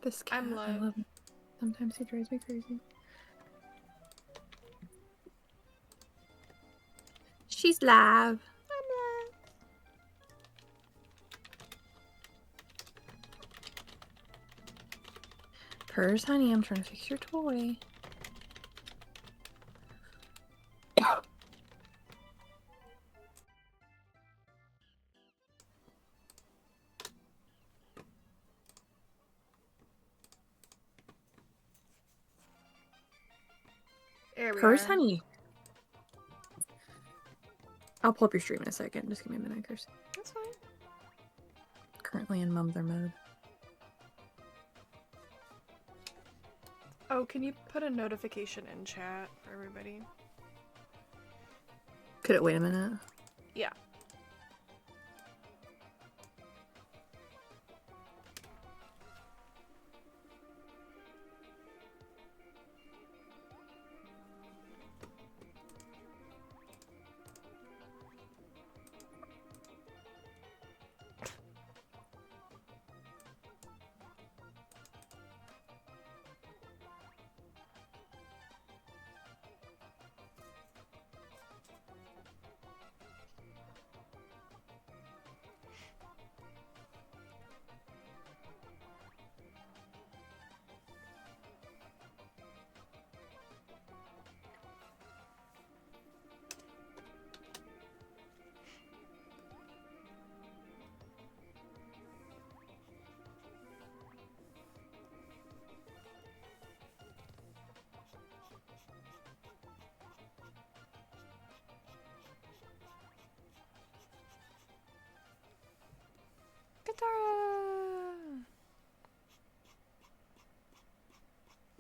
This cat, I'm live. I love him. Sometimes he drives me crazy. She's live. Purrs, honey, I'm trying to fix your toy. There we Purrs, are. honey. I'll pull up your stream in a second. Just give me a minute, Kirsty. That's fine. Currently in mother mode. Oh, can you put a notification in chat for everybody? Could it wait a minute? Yeah. Katara!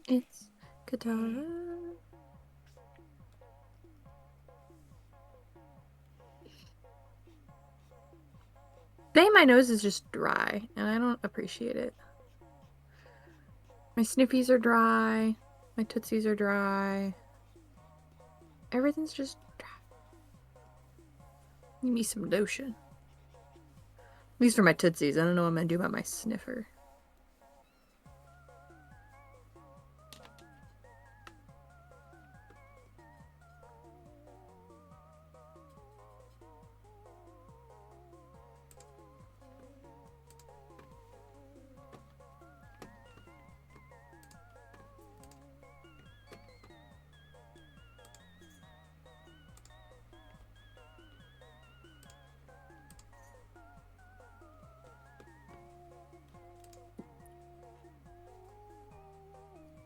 It's Katara. Today my nose is just dry, and I don't appreciate it. My sniffies are dry. My tootsies are dry. Everything's just dry. Need me some lotion. At least for my tootsies. I don't know what I'm gonna do about my sniffer.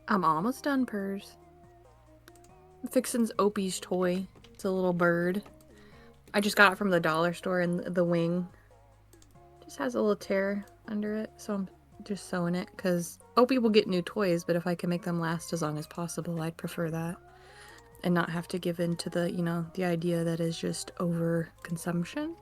I'm almost done, Purrs. Fixin's Opie's toy. It's a little bird. I just got it from the dollar store, and the wing just has a little tear under it, so I'm just sewing it, because Opie will get new toys, but if I can make them last as long as possible, I'd prefer that. And not have to give in to the, you know, the idea that is just over consumption.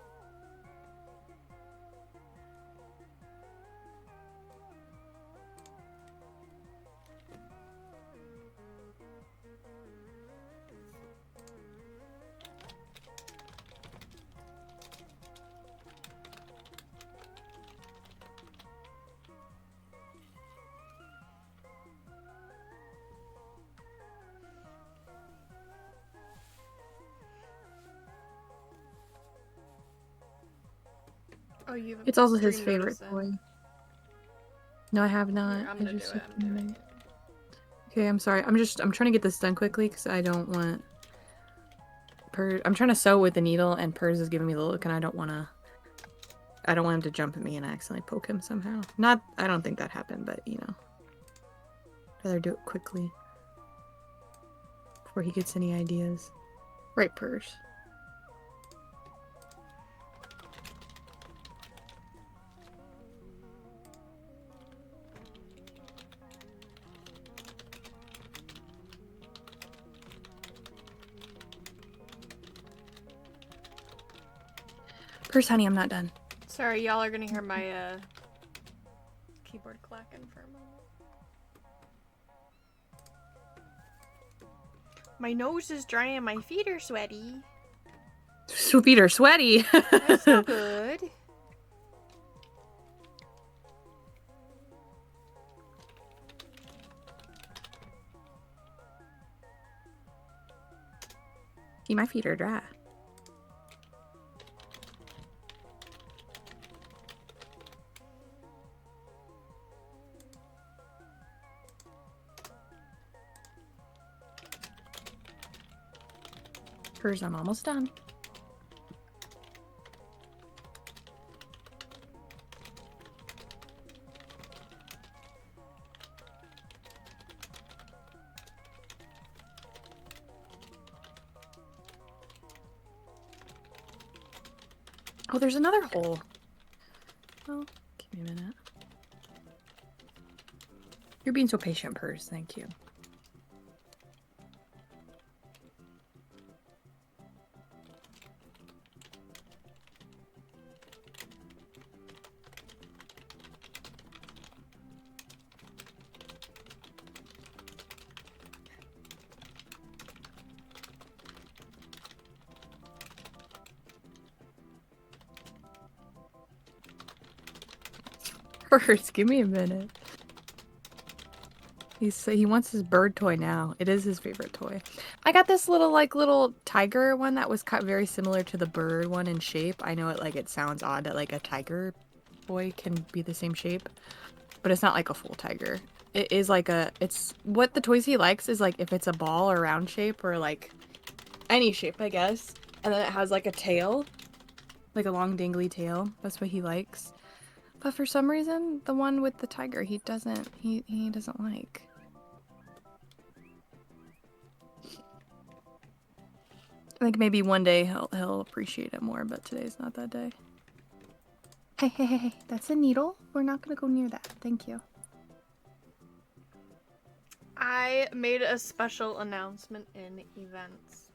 Oh, you. It's also his favorite toy. No, I have not. Here, I'm gonna do it. I'm doing it. Okay, I'm sorry. I'm trying to get this done quickly because I don't want I'm trying to sew with the needle, and Purrs is giving me the look, and I don't want him to jump at me and accidentally poke him somehow. I don't think that happened, but you know. I'd rather do it quickly before he gets any ideas. Right, Purrs. Purrs, honey, I'm not done. Sorry, y'all are gonna hear my keyboard clacking for a moment. My nose is dry and my feet are sweaty. Feet are sweaty. That's so good. See, my feet are dry. Purrs, I'm almost done. Oh, there's another hole. Oh, give me a minute. You're being so patient, Purrs. Thank you. Purrs, give me a minute. He wants his bird toy now. It is his favorite toy. I got this little tiger one that was cut very similar to the bird one in shape. I know it sounds odd that like a tiger toy can be the same shape, but it's not like a full tiger. It is like it's what the toys he likes is like if it's a ball or round shape or like any shape, I guess. And then it has like a tail, like a long dangly tail. That's what he likes. But for some reason, the one with the tiger, he doesn't like. I think maybe one day he'll appreciate it more, but today's not that day. Hey, that's a needle. We're not gonna go near that. Thank you. I made a special announcement in events.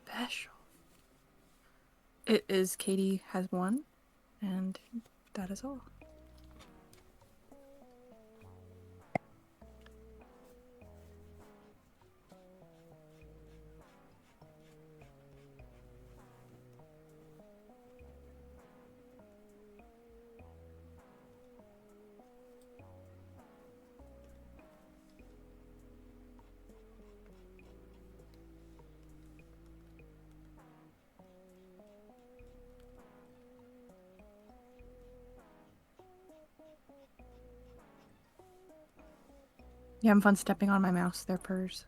Special. It is Katie has won, and that is all. You having fun stepping on my mouse there, Purrs?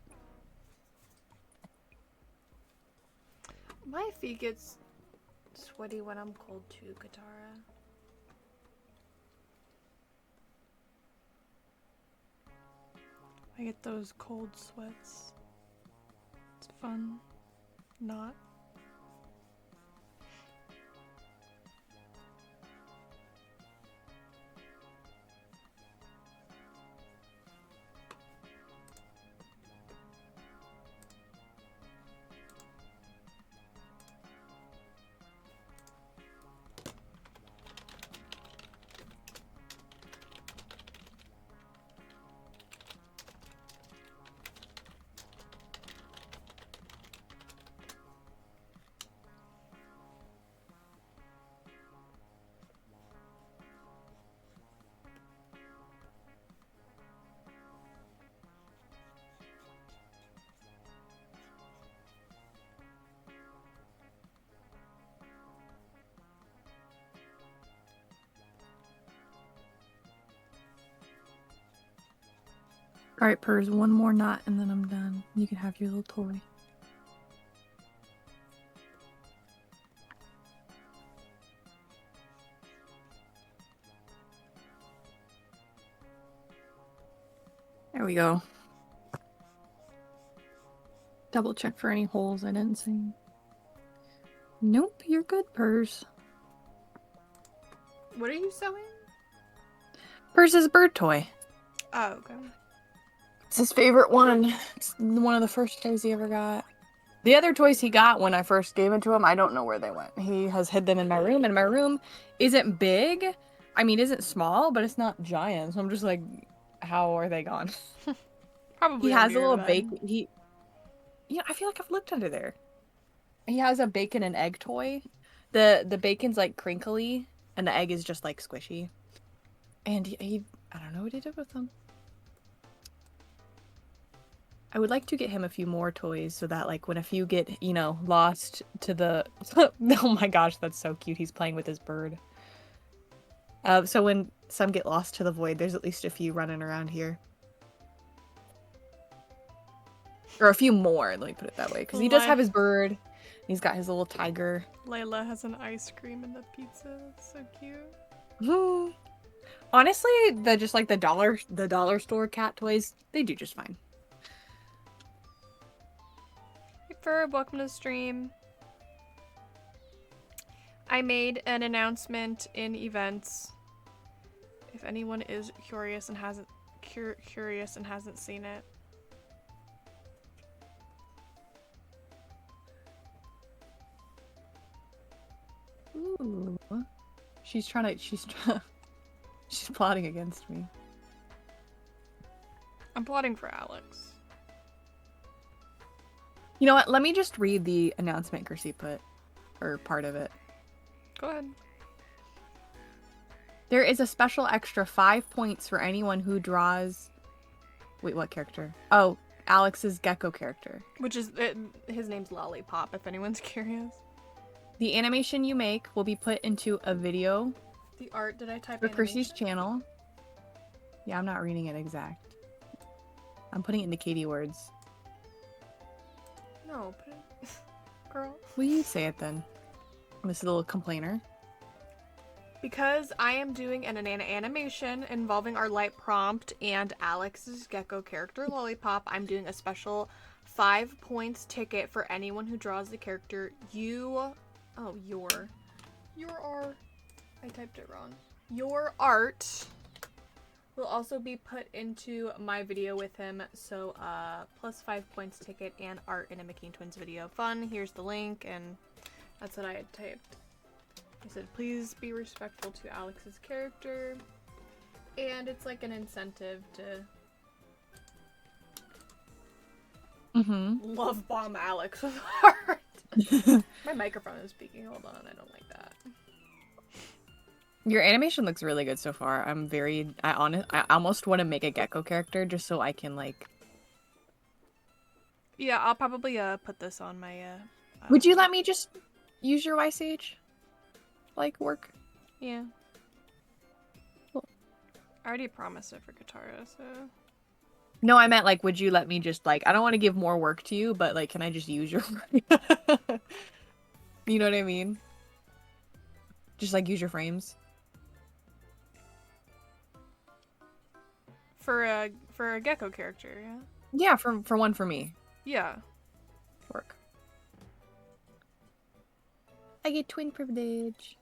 My feet gets sweaty when I'm cold too, Katara. I get those cold sweats. It's fun. Not. Alright, Purrs, one more knot and then I'm done. You can have your little toy. There we go. Double check for any holes I didn't see. Nope, you're good, Purrs. What are you sewing? Purrs is a bird toy. Oh, okay. It's his favorite one. It's one of the first toys he ever got. The other toys he got when I first gave it to him, I don't know where they went. He has hid them in my room, and my room isn't big. I mean, isn't small, but it's not giant. So I'm just like, how are they gone? Probably. He has under a your little bed. bacon. I feel like I've looked under there. He has a bacon and egg toy. The bacon's like crinkly, and the egg is just like squishy. And he I don't know what he did with them. I would like to get him a few more toys so that, like, when a few get, you know, lost to the... Oh my gosh, that's so cute. He's playing with his bird. So when some get lost to the void, there's at least a few running around here. Or a few more, let me put it that way. Because he does have his bird. He's got his little tiger. Layla has an ice cream in the pizza. That's so cute. Honestly, the dollar store cat toys, they do just fine. Hey Ferb, welcome to the stream. I made an announcement in events. If anyone is curious and hasn't seen it. Ooh. She's plotting against me. I'm plotting for Alex. You know what? Let me just read the announcement Kersey put, or part of it. Go ahead. There is a special extra 5 points for anyone who draws... Wait, what character? Oh, Alex's gecko character. Which is... his name's Lollipop, if anyone's curious. The animation you make will be put into a video... The art, did I type for Kersey's channel. Yeah, I'm not reading it exact. I'm putting it into Katie words. No, put it... Girl. Will you say it then? This little complainer. Because I am doing an animation involving our light prompt and Alex's gecko character, Lollipop, I'm doing a special 5 points ticket for anyone who draws the character your I typed it wrong. Your art will also be put into my video with him, so plus 5 points ticket and art in a McKean Twins video. Fun, here's the link, and that's what I had typed. I said, please be respectful to Alex's character, and it's like an incentive to love bomb Alex with art. My microphone is speaking, hold on, I don't like that. Your animation looks really good so far. I almost want to make a gecko character just so I can, like... Yeah, I'll probably put this on my Would you let me just use your YCH? Like, work? Yeah. Cool. I already promised it for Katara, so... No, I meant, like, would you let me just, like... I don't want to give more work to you, but, like, can I just use your... You know what I mean? Just, like, use your frames. For a gecko character, yeah? Yeah, for one for me. Yeah. Work. I get twin privilege.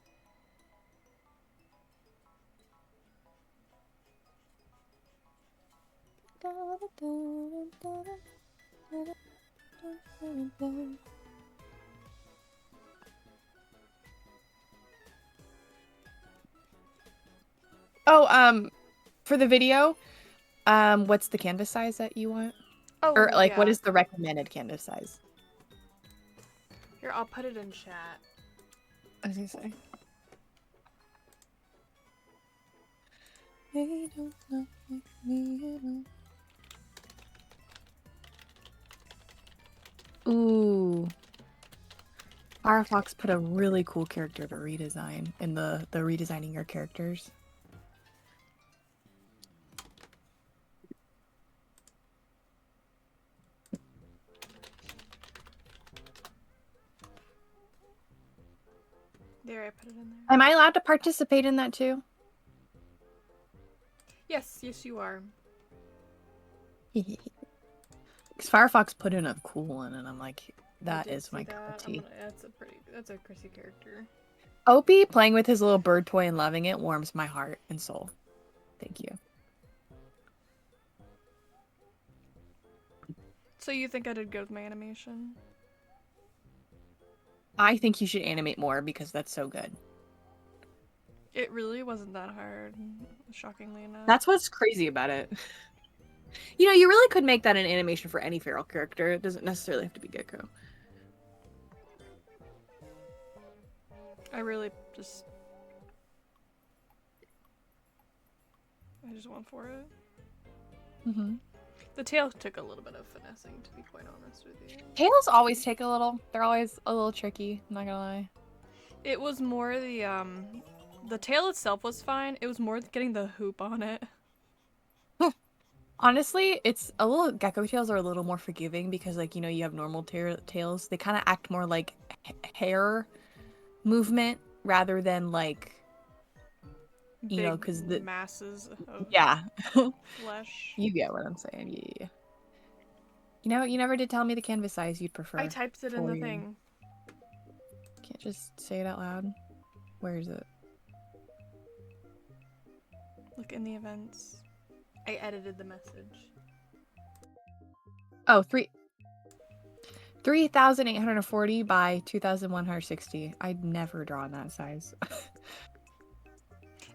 Oh, for the video, what's the canvas size that you want? Oh, or like, yeah. what is the recommended canvas size? Here, I'll put it in chat. I was gonna say. They don't look like me at all. Ooh. Firefox put a really cool character to redesign in the redesigning your characters. There, I put it in there. Am I allowed to participate in that too? Yes, yes you are. Because Firefox put in a cool one, and I'm like, that is my cup of tea. That's a Chrissy character. Opie playing with his little bird toy and loving it warms my heart and soul. Thank you. So you think I did good with my animation? I think you should animate more because that's so good. It really wasn't that hard, shockingly enough. That's what's crazy about it. You know, you really could make that an animation for any feral character. It doesn't necessarily have to be Gecko. I just went for it. The tail took a little bit of finessing, to be quite honest with you. Tails always take a little. They're always a little tricky. I'm not gonna lie. It was more the tail itself was fine. It was more getting the hoop on it. Honestly, it's a little gecko tails are a little more forgiving because, like, you know, you have normal tails. They kind of act more like hair movement rather than like, you know, because the masses of yeah, flesh. you get what I'm saying. Yeah. You know, you never did tell me the canvas size you'd prefer. I typed it in the thing. Can't just say it out loud. Where is it? Look in the events. I edited the message. Oh, 3,840 by 2,160. I'd never drawn that size.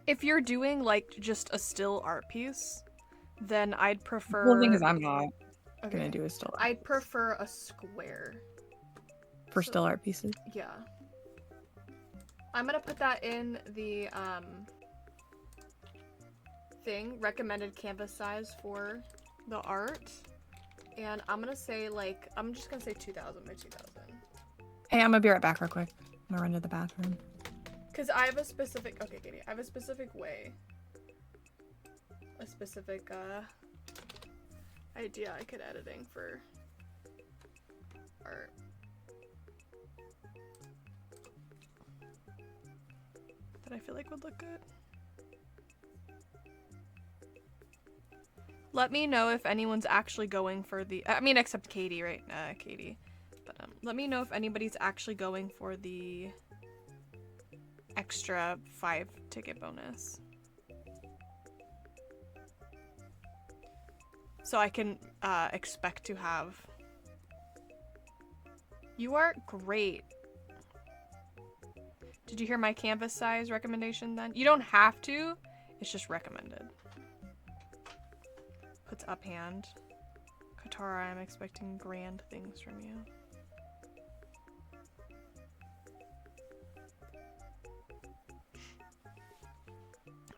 If you're doing like just a still art piece, then I'd prefer. Well, the thing is, I'm not gonna do a still art. I'd prefer a square for still art pieces. Yeah. I'm gonna put that in the thing, recommended canvas size for the art. And I'm gonna say I'm just gonna say 2,000 by 2,000. Hey, I'm gonna be right back real quick. I'm gonna run to the bathroom. Cause I have a specific, okay Katie, I have a specific way. A specific idea I could editing for art. That I feel like would look good. Let me know if anyone's actually going for the, I mean, except Katie, right? Katie. But let me know if anybody's actually going for the extra 5 ticket bonus. So I can expect to have. You are great. Did you hear my canvas size recommendation then? You don't have to, it's just recommended. Puts up hand. Katara, I'm expecting grand things from you.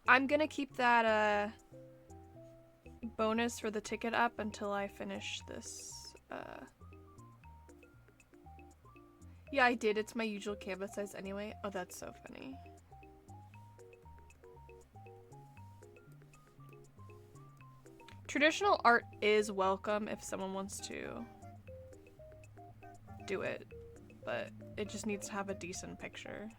I'm gonna keep that bonus for the ticket up until I finish this. Yeah, I did. It's my usual canvas size anyway. Oh, that's so funny. Traditional art is welcome if someone wants to do it, but it just needs to have a decent picture.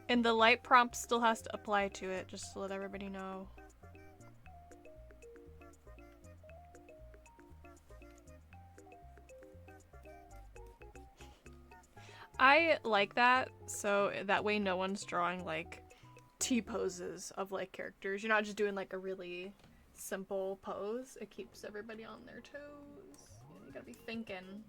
And the light prompt still has to apply to it, just to let everybody know. I like that, so that way no one's drawing like T-poses of like characters. You're not just doing like a really simple pose. It keeps everybody on their toes. You gotta be thinking.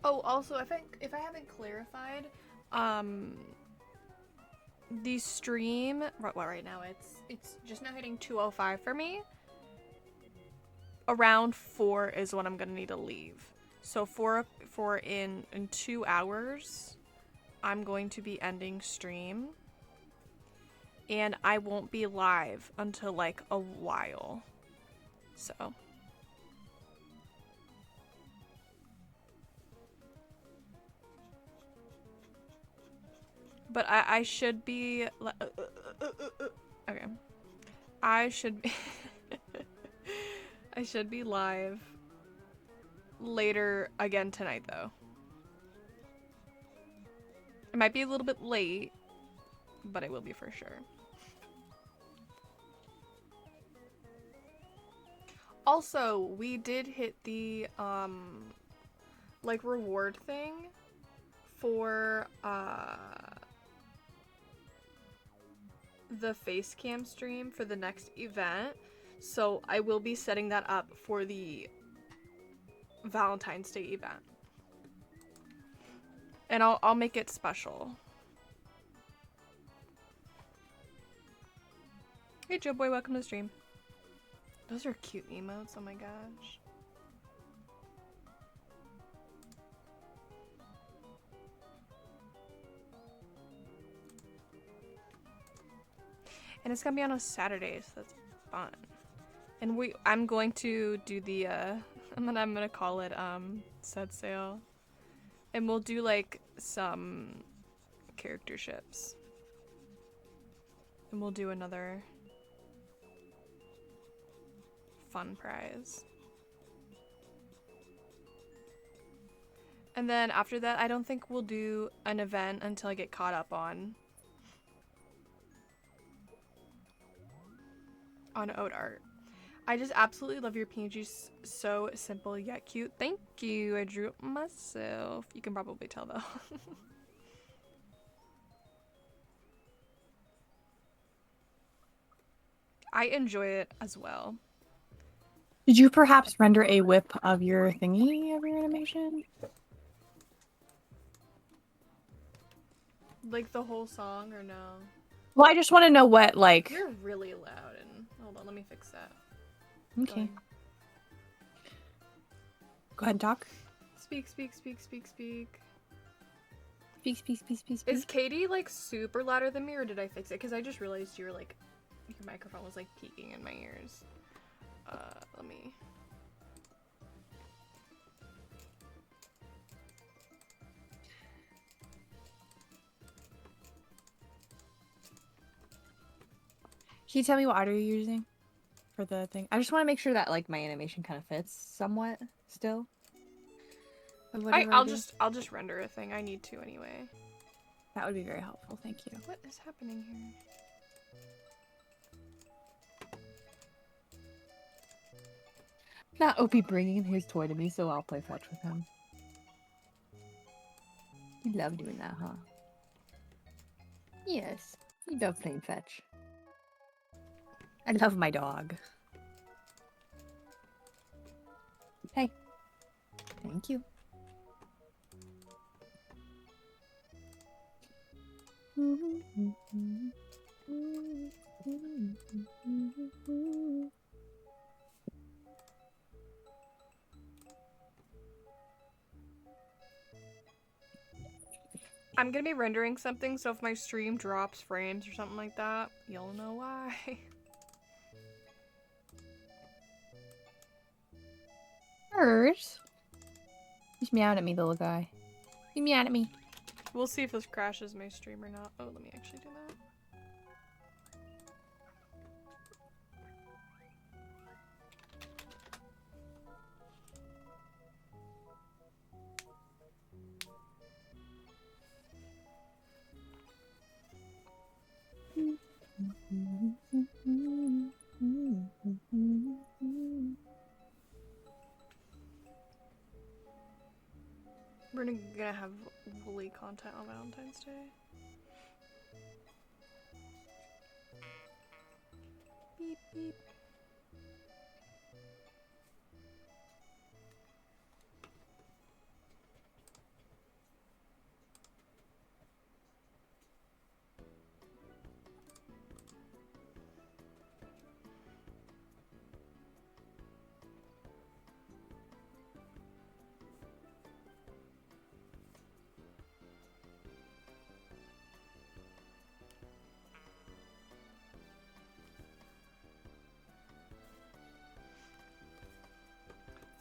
Oh, also, if I haven't clarified, the stream right now it's just now hitting 2:05 for me. Around 4 is when I'm gonna need to leave. So for in 2 hours, I'm going to be ending stream, and I won't be live until like a while. So. But I should be okay. I should be I should be live later again tonight though. It might be a little bit late, but it will be for sure. Also, we did hit the like reward thing for the face cam stream for the next event. So I will be setting that up for the Valentine's Day event. And I'll make it special. Hey Joe Boy, welcome to the stream. Those are cute emotes, oh my gosh. And it's gonna be on a Saturday, so that's fun. And I'm going to do the I'm gonna call it set sale. And we'll do like some character ships. And we'll do another fun prize. And then after that, I don't think we'll do an event until I get caught up on ode art. I just absolutely love your PNGs. So simple yet cute. Thank you. I drew it myself. You can probably tell though. I enjoy it as well. Did you perhaps render a whip of your thingy of your animation? Like the whole song or no? Well, I just want to know what, like... You're really loud and... Hold on, let me fix that. Okay. Go ahead and talk. Speak, speak, speak, speak, speak. Speak, speak, speak, speak, speak. Is Katie, like, super louder than me, or did I fix it? Because I just realized you were, like... Your microphone was, like, peeking in my ears. Let me... Can you tell me what audio you're using for the thing? I just want to make sure that like my animation kind of fits somewhat still. I'll just render a thing. I need to anyway. That would be very helpful. Thank you. What is happening here? Not Opie bringing his toy to me, so I'll play fetch with him. You love doing that, huh? Yes, you love playing fetch. I love my dog. Hey. Thank you. I'm gonna be rendering something, so if my stream drops frames or something like that, you'll know why. Hers. He's meowing at me, the little guy. He's meowing at me. We'll see if this crashes my stream or not. Oh, let me actually do that. We're gonna have woolly content on Valentine's Day. Beep, beep.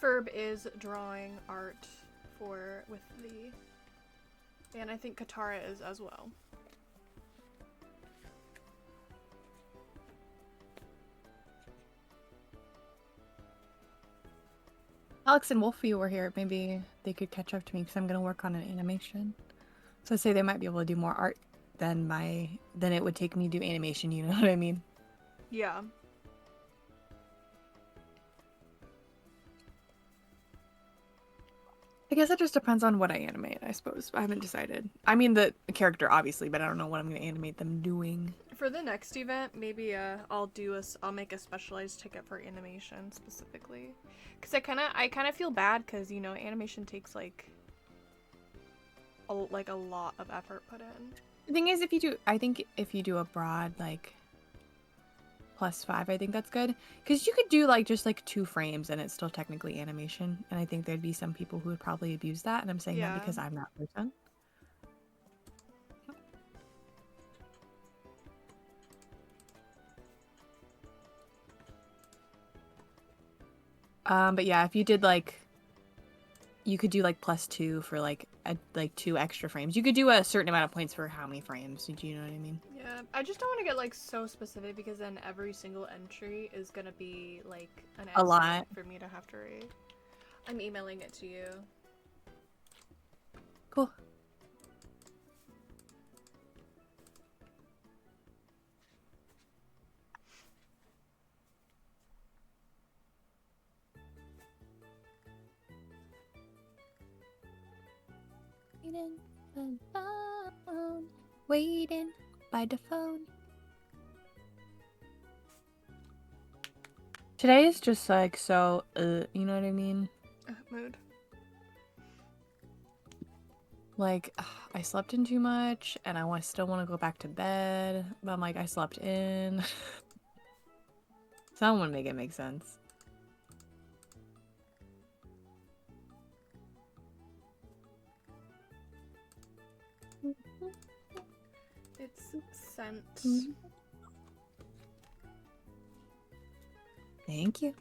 Ferb is drawing art with the, and I think Katara is as well. Alex and Wolfie were here. Maybe they could catch up to me because I'm gonna work on an animation. So I say they might be able to do more art than it would take me to do animation. You know what I mean? Yeah. I guess it just depends on what I animate, I suppose. I haven't decided. I mean the character, obviously, but I don't know what I'm going to animate them doing. For the next event, maybe I'll make a specialized ticket for animation specifically, because I kind of feel bad because, you know, animation takes like a lot of effort put in. The thing is, I think if you do a broad like +5, I think that's good, because you could do like just like 2 frames and it's still technically animation, and I think there'd be some people who would probably abuse that, and I'm saying that because I'm that person. But yeah, if you did like, you could do like +2 for like 2 extra frames. You could do a certain amount of points for how many frames. Do you know what I mean? Yeah, I just don't want to get like so specific because then every single entry is gonna be like a lot for me to have to read. I'm emailing it to you. Cool. Waiting by the phone. Today is just like so, you know what I mean? Mood. Like, I slept in too much, and I still want to go back to bed, but I'm like, I slept in. Someone make it make sense. It's sent. Thank you.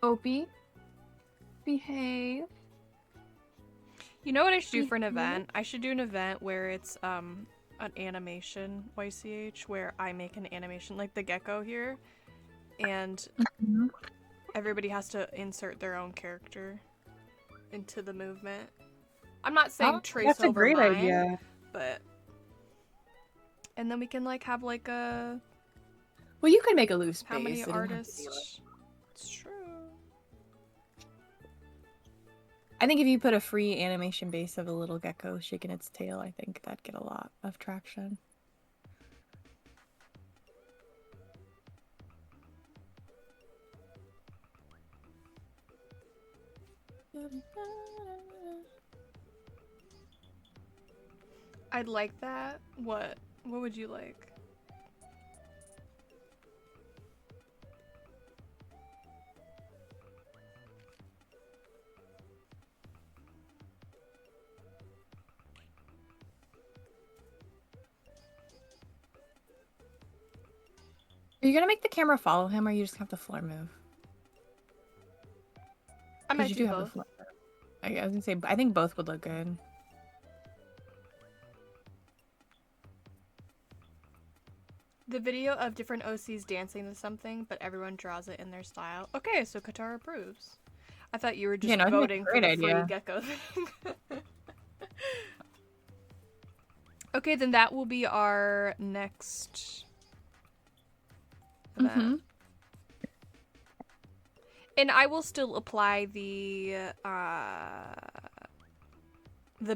Opie, behave. You know what I should do for an event? I should do an event where it's an animation YCH where I make an animation like the gecko here, and everybody has to insert their own character into the movement. I'm not saying trace that's over a great mine, idea. but and then we can like have like a. Well, you can make a loose base. How many artists? It's true. I think if you put a free animation base of a little gecko shaking its tail, I think that'd get a lot of traction. I'd like that. What would you like? Are you gonna make the camera follow him, or you just have the floor move? I might you do have both. the floor. I was gonna say, I think both would look good. The video of different OCs dancing to something, but everyone draws it in their style. Okay, so Katara approves. I thought you were just voting for the free gecko thing. Okay, then that will be our next event. And I will still apply the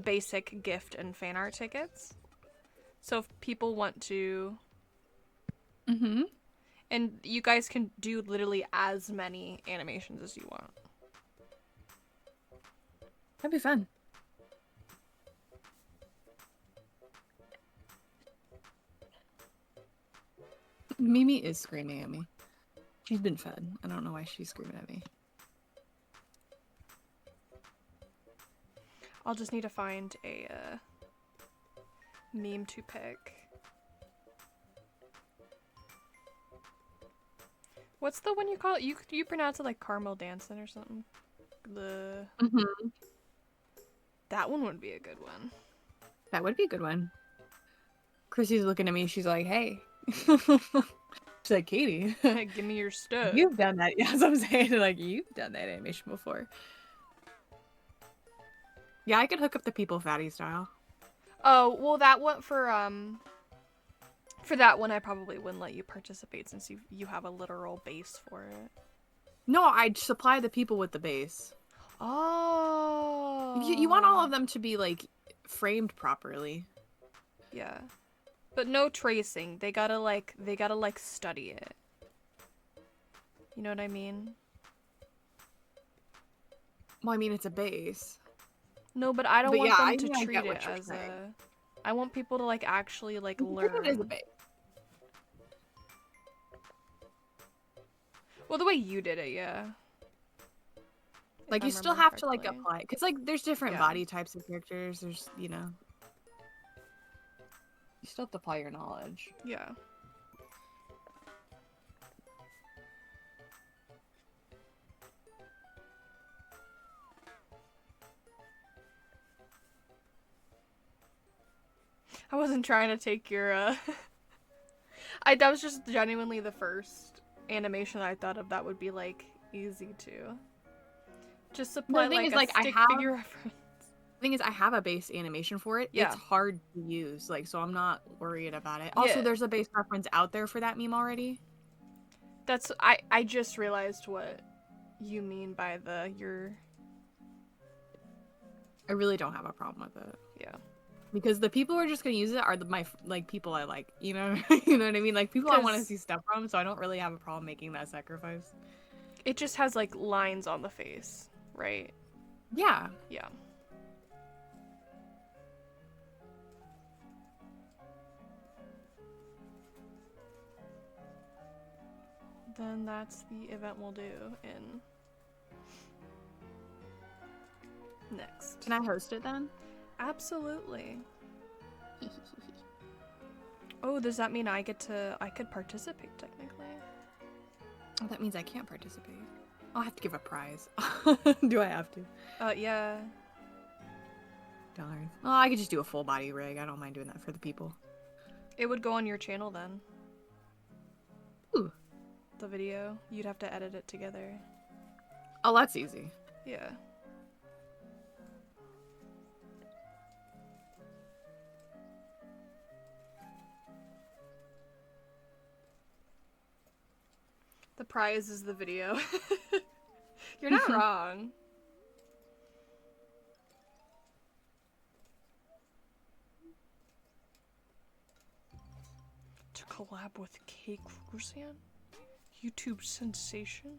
basic gift and fan art tickets. So if people want to... And you guys can do literally as many animations as you want. That'd be fun. Mimi is screaming at me. She's been fed. I don't know why she's screaming at me. I'll just need to find a meme to pick. What's the one you call it? You pronounce it like caramel dancing or something? That one would be a good one. That would be a good one. Chrissy's looking at me. She's like, hey. She's like, Katie. Give me your stuff. You've done that. Yeah, that's what I'm saying. Like, you've done that animation before. Yeah, I could hook up the people fatty style. Oh, well, that one for that one, I probably wouldn't let you participate since you have a literal base for it. No, I'd supply the people with the base. Oh. You want all of them to be, like, framed properly. Yeah. But no tracing. They gotta study it. You know what I mean? Well, I mean, it's a base. No, but I don't want them to treat it as saying. I want people to, like, actually, like, learn. It is a base. Well, the way you did it, yeah. Like, you still have to, like, apply. Because, like, there's different body types of characters. There's, you know. You still have to apply your knowledge. Yeah. I wasn't trying to take your, that was just genuinely the first animation I thought of that would be, like, easy to. Just supply, like, a stick figure reference. The thing is, I have a base animation for it. Yeah. It's hard to use, like, so I'm not worried about it. Also, there's a base reference out there for that meme already. That's, I just realized what you mean by your... I really don't have a problem with it. Yeah. Because the people who are just gonna use it are my people I like, you know, you know what I mean? Like people I want to see stuff from, so I don't really have a problem making that sacrifice. It just has like lines on the face, right? Yeah. Yeah. Then that's the event we'll do in next. Can I host it then? Absolutely. Oh, does that mean I could participate technically? Oh, that means I can't participate. I'll have to give a prize. Do I have to? Yeah. $. Oh, I could just do a full body rig. I don't mind doing that for the people. It would go on your channel then. Ooh. The video. You'd have to edit it together. Oh, that's easy. Yeah. The prize is the video. You're not wrong. To collab with K. Krugersan? YouTube sensation?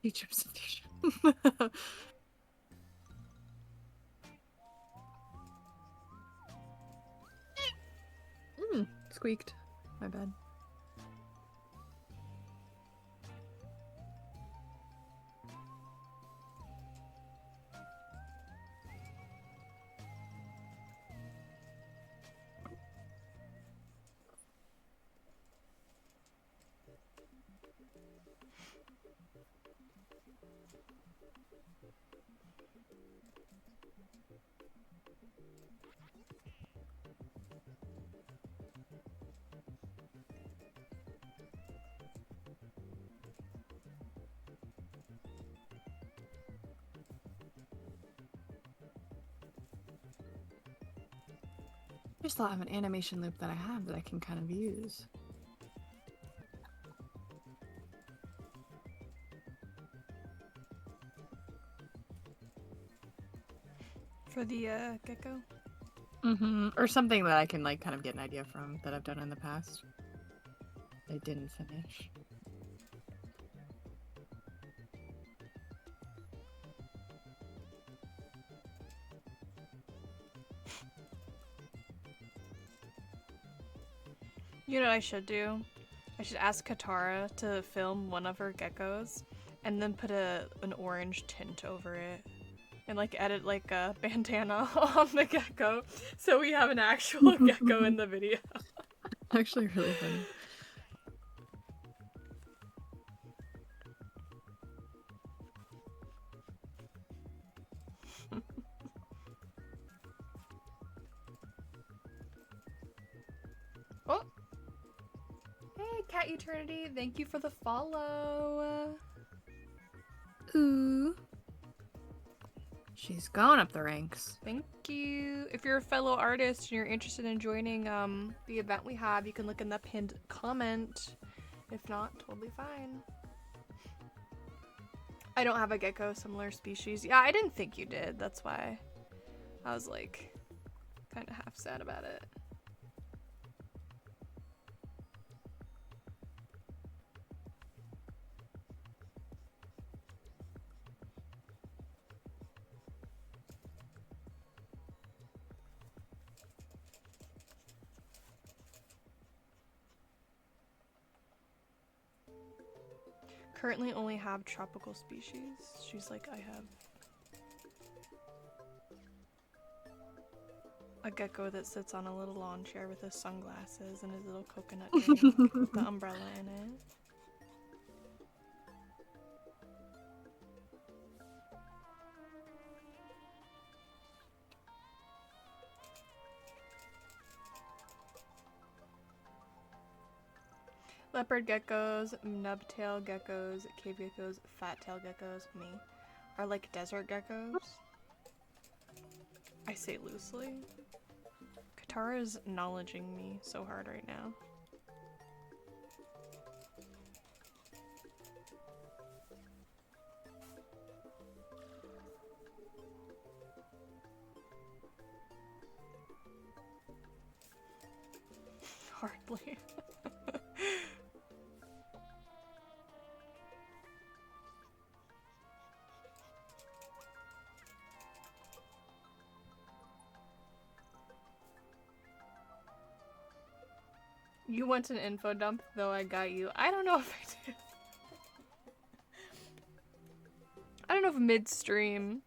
YouTube sensation. Squeaked. My bad. I just thought of an animation loop that I have that I can kind of use. For the gecko? Mm-hmm. Or something that I can like kind of get an idea from that I've done in the past. I didn't finish. You know what I should do? I should ask Katara to film one of her geckos and then put an orange tint over it. And like edit like a bandana on the gecko so we have an actual gecko in the video. Actually really funny. Oh! Hey, Cat Eternity, thank you for the follow. Ooh. She's going up the ranks. Thank you. If you're a fellow artist and you're interested in joining the event we have, you can look in the pinned comment. If not, totally fine. I don't have a gecko similar species. Yeah, I didn't think you did. That's why I was like kind of half sad about it. Currently only have tropical species. She's like, I have a gecko that sits on a little lawn chair with his sunglasses and his little coconut drink with the umbrella in it. Leopard geckos, nubtail geckos, cave geckos, fat tail geckos, me, are like desert geckos. I say loosely. Katara is acknowledging me so hard right now. Hardly. You want an info dump, though I got you. I don't know if I did. I don't know if midstream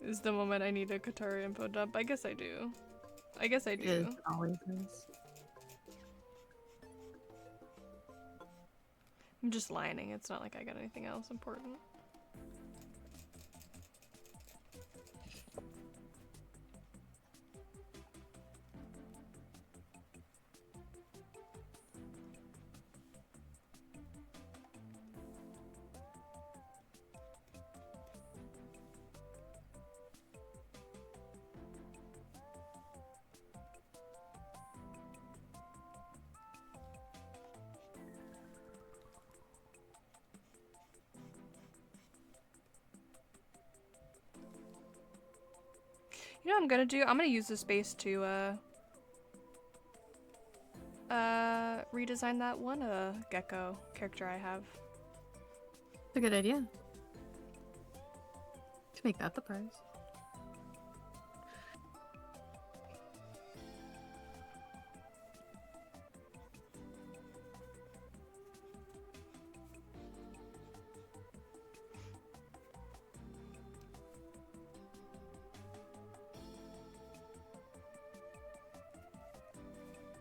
is the moment I need a Katara info dump. I guess I do. I guess I do. It always is. I'm just lining. It's not like I got anything else important. You know what I'm gonna do? I'm gonna use the space to redesign that one gecko character I have. It's a good idea. To make that the prize.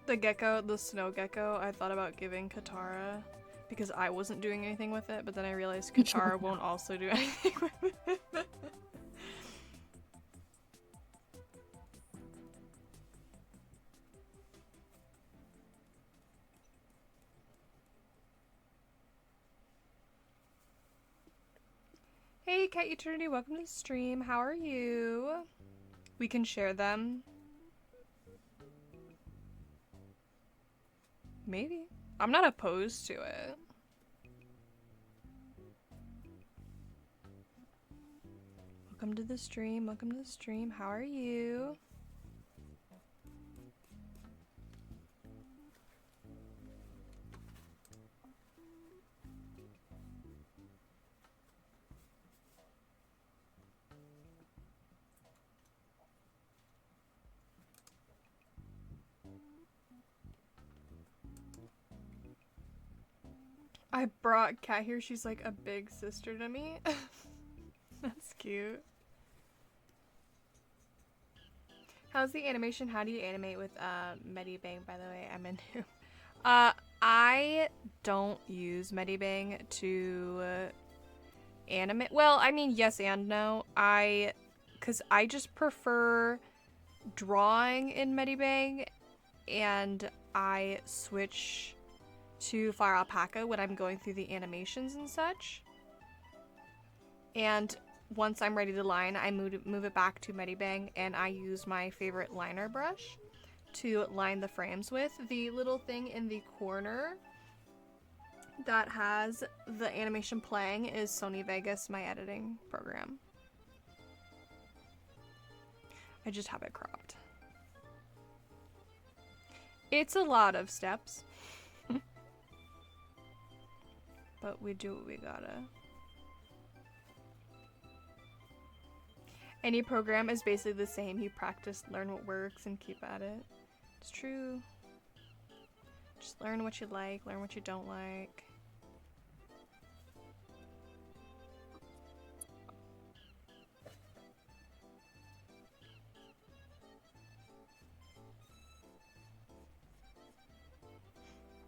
The gecko, the snow gecko, I thought about giving Katara because I wasn't doing anything with it, but then I realized Katara won't also do anything with it. Hey, Cat Eternity, welcome to the stream. How are you? We can share them. Maybe. I'm not opposed to it. Welcome to the stream. Welcome to the stream. How are you? I brought Kat here. She's like a big sister to me. That's cute. How's the animation? How do you animate with Medibang, by the way? I'm into. I don't use Medibang to animate. Well, I mean, yes and no. Because I just prefer drawing in Medibang, and I switch to Fire Alpaca when I'm going through the animations and such. And once I'm ready to line, I move it back to Medibang, and I use my favorite liner brush to line the frames with. The little thing in the corner that has the animation playing is Sony Vegas, my editing program. I just have it cropped. It's a lot of steps. But we do what we gotta. Any program is basically the same. You practice, learn what works, and keep at it. It's true. Just learn what you like, learn what you don't like.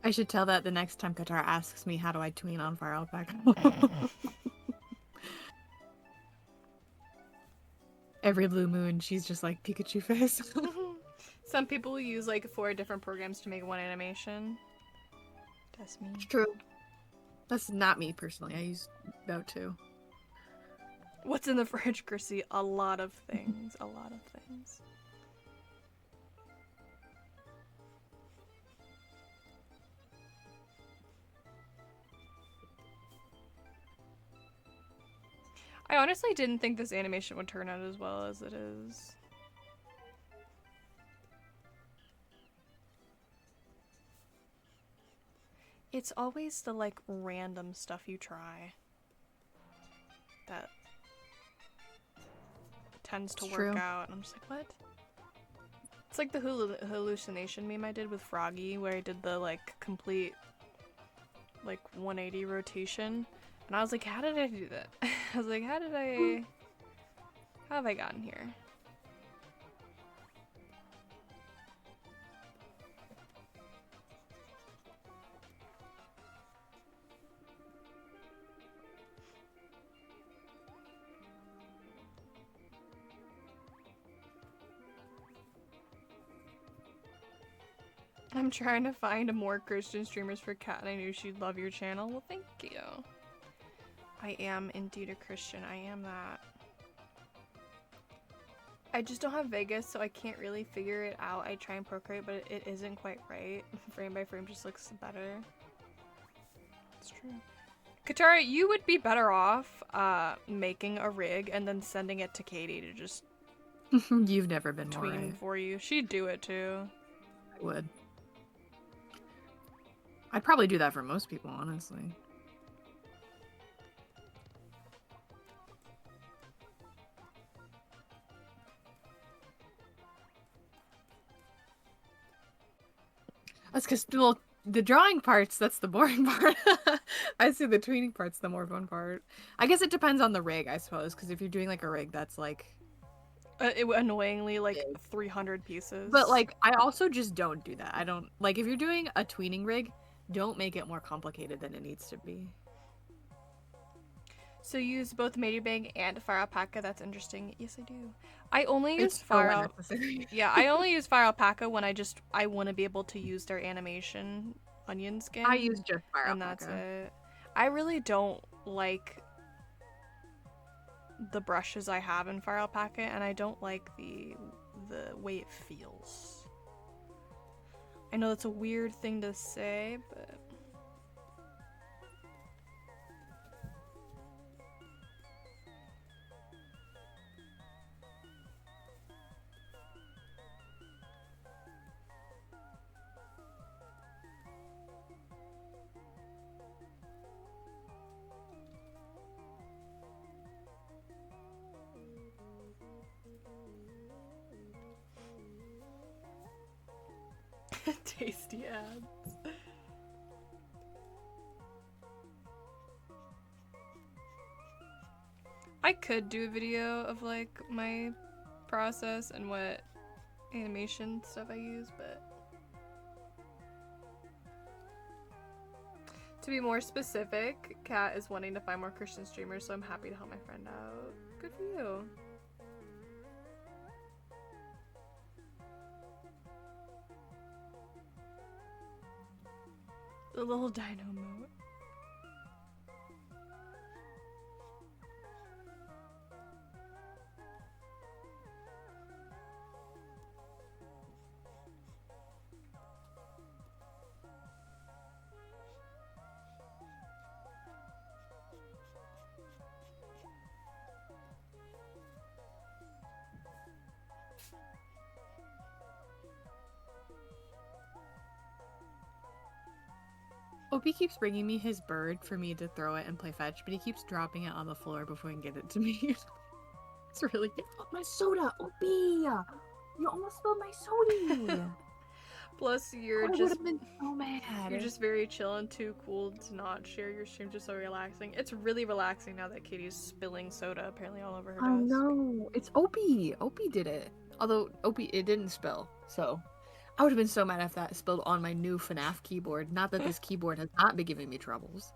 I should tell that the next time Qatar asks me how do I tween on Fire Alpaca. Every blue moon, she's just like Pikachu face. Some people use like 4 different programs to make one animation. That's me. True. That's not me personally. I use about 2. What's in the fridge, Chrissy? A lot of things. A lot of things. I honestly didn't think this animation would turn out as well as it is. It's always the like random stuff you try that tends to work out. And I'm just like, what? It's like the hallucination meme I did with Froggy, where I did the like complete like 180 rotation. And I was like, how did I do that? I was like, how have I gotten here? I'm trying to find more Christian streamers for Kat, and I knew she'd love your channel. Well, thank you. I am indeed a Christian. I am that. I just don't have Vegas, so I can't really figure it out. I try and procreate, but it isn't quite right. Frame by frame just looks better. It's true. Katara, you would be better off making a rig and then sending it to Katie to just You've never been more tween right. for you. She'd do it too. I would. I'd probably do that for most people, honestly. That's because, well, the drawing parts, that's the boring part. I see the tweening part's the more fun part. I guess it depends on the rig, I suppose, because if you're doing like a rig that's like... annoyingly like 300 pieces. But like, I also just don't do that. I don't... Like, if you're doing a tweening rig, don't make it more complicated than it needs to be. So you use both Medibang and Fire Alpaca. That's interesting. Yes, I do. I only use Fire Alpaca. Yeah, I only use Fire Alpaca when I want to be able to use their animation onion skin. I use just Fire Alpaca. And that's it. I really don't like the brushes I have in Fire Alpaca, and I don't like the way it feels. I know that's a weird thing to say, but... Tasty ads. I could do a video of like my process and what animation stuff I use, but to be more specific, Kat is wanting to find more Christian streamers, so I'm happy to help my friend out. Good for you. The little dino moat. Opie keeps bringing me his bird for me to throw it and play fetch, but he keeps dropping it on the floor before he can get it to me. It's really... My soda! Opie! You almost spilled my soda! Plus, you're I would just have been so mad. you're just very chill and too cool to not share your stream. Just so relaxing. It's really relaxing now that Katie's spilling soda apparently all over her desk. I know. It's Opie. Opie did it. Although Opie, it didn't spill. So I would have been so mad if that spilled on my new FNAF keyboard. Not that this keyboard has not been giving me troubles.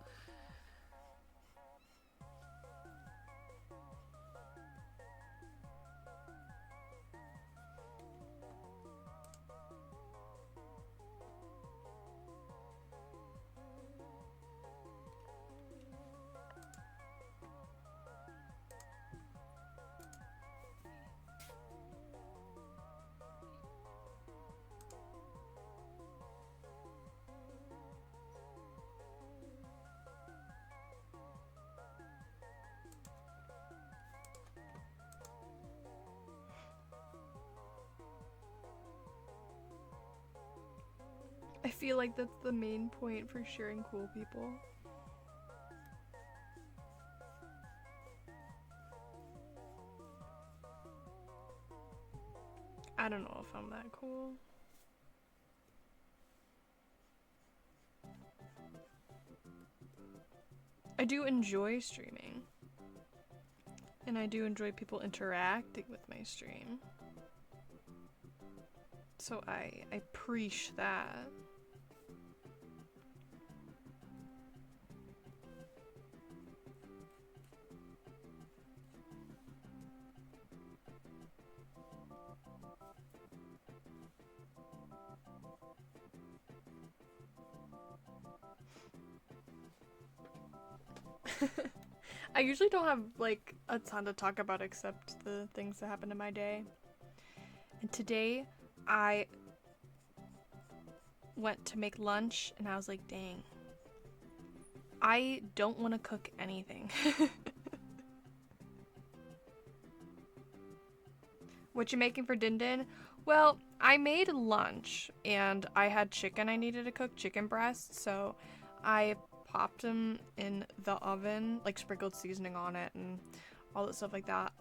I feel like that's the main point for sharing cool people. I don't know if I'm that cool. I do enjoy streaming. And I do enjoy people interacting with my stream. So I preach that. I usually don't have like a ton to talk about except the things that happened in my day. And today I went to make lunch and I was like, dang, I don't want to cook anything. What you making for Din Din? Well, I made lunch and I had chicken I needed to cook, chicken breasts, so I popped them in the oven, like sprinkled seasoning on it and all that stuff like that.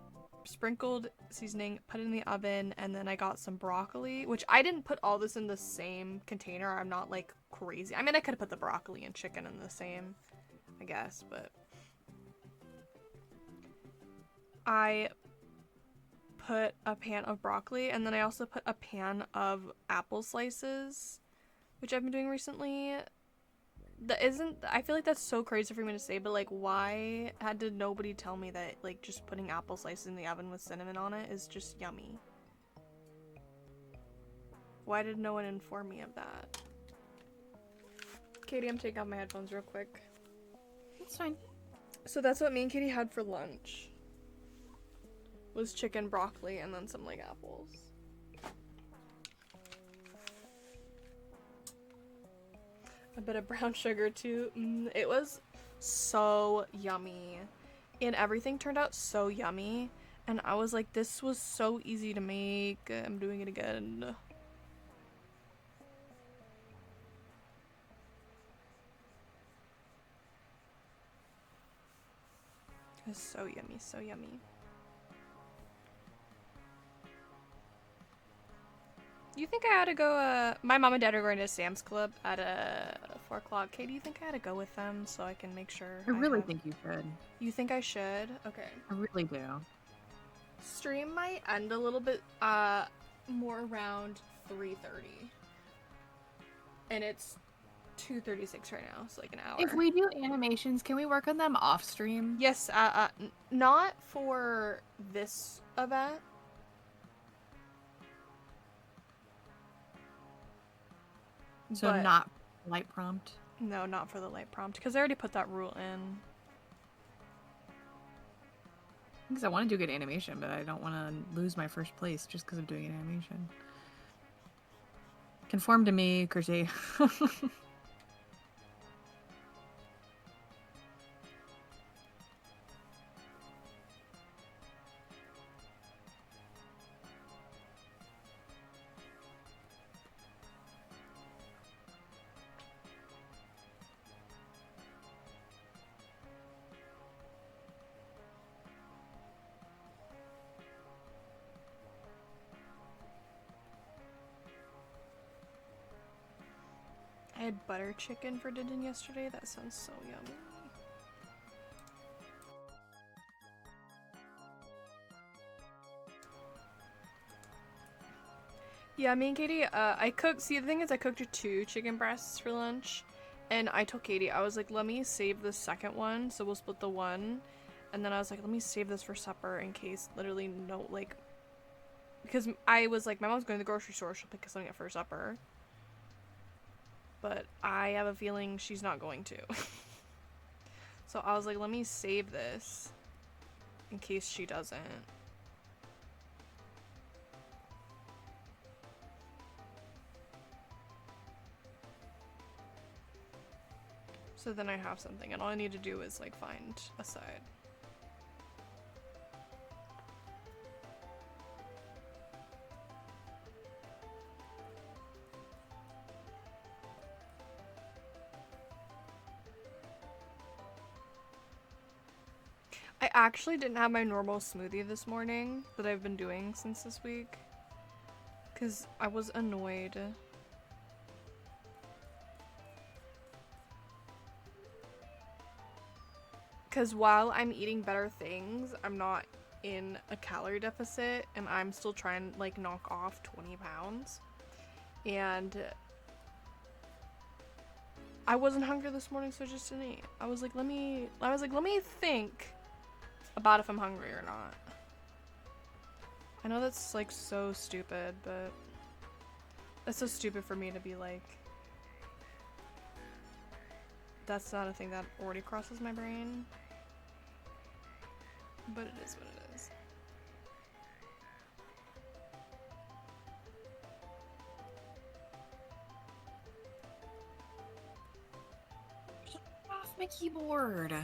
Sprinkled seasoning, put it in the oven, and then I got some broccoli, which I didn't put all this in the same container. I'm not like crazy. I mean, I could have put the broccoli and chicken in the same, I guess, but I put a pan of broccoli and then I also put a pan of apple slices, which I've been doing recently. I feel like that's so crazy for me to say, but like, why did nobody tell me that like just putting apple slices in the oven with cinnamon on it is just yummy? Why did no one inform me of that? Katie, I'm taking off my headphones real quick. That's fine. So that's what me and Katie had for lunch. Was chicken, broccoli, and then some like apples. A bit of brown sugar too. It was so yummy. And everything turned out so yummy. And I was like, this was so easy to make. I'm doing it again. It was so yummy, so yummy. You think I ought to go, my mom and dad are going to Sam's Club at 4 o'clock. Kay, do you think I ought to go with them so I can make sure I really have... think you should. You think I should? Okay. I really do. Stream might end a little bit, more around 3:30. And it's 2:36 right now, so like an hour. If we do animations, can we work on them off stream? Yes, not for this event. So but not light prompt. No, not for the light prompt, because I already put that rule in. Because I want to do good animation, but I don't want to lose my first place just because of doing an animation. Conform to me, Chrissy. I had butter chicken for dinner yesterday. That sounds so yummy. Yeah, me and Katie, I cooked, see the thing is I cooked 2 chicken breasts for lunch, and I told Katie, I was like, let me save the second one, so we'll split the one, and then I was like, let me save this for supper in case literally no, like, because I was like, my mom's going to the grocery store, she'll pick something up for supper, but I have a feeling she's not going to. So I was like, let me save this in case she doesn't. So then I have something, and all I need to do is, like, find a side. I actually didn't have my normal smoothie this morning that I've been doing since this week, because I was annoyed. Because while I'm eating better things, I'm not in a calorie deficit, and I'm still trying to, like, knock off 20 pounds. And I wasn't hungry this morning, so I just didn't eat. I was like, let me think about if I'm hungry or not. I know that's, like, so stupid, but that's so stupid for me to be like, that's not a thing that already crosses my brain. But it is what it is. Get off my keyboard.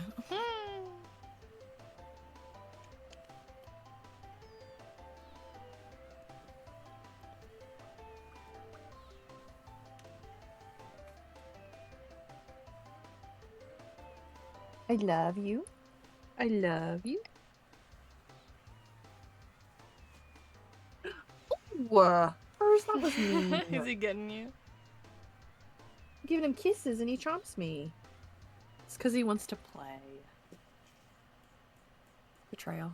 I love you. I love you. Ooh, first that was mean. Is he getting you? I'm giving him kisses and he chomps me. It's because he wants to play. Betrayal.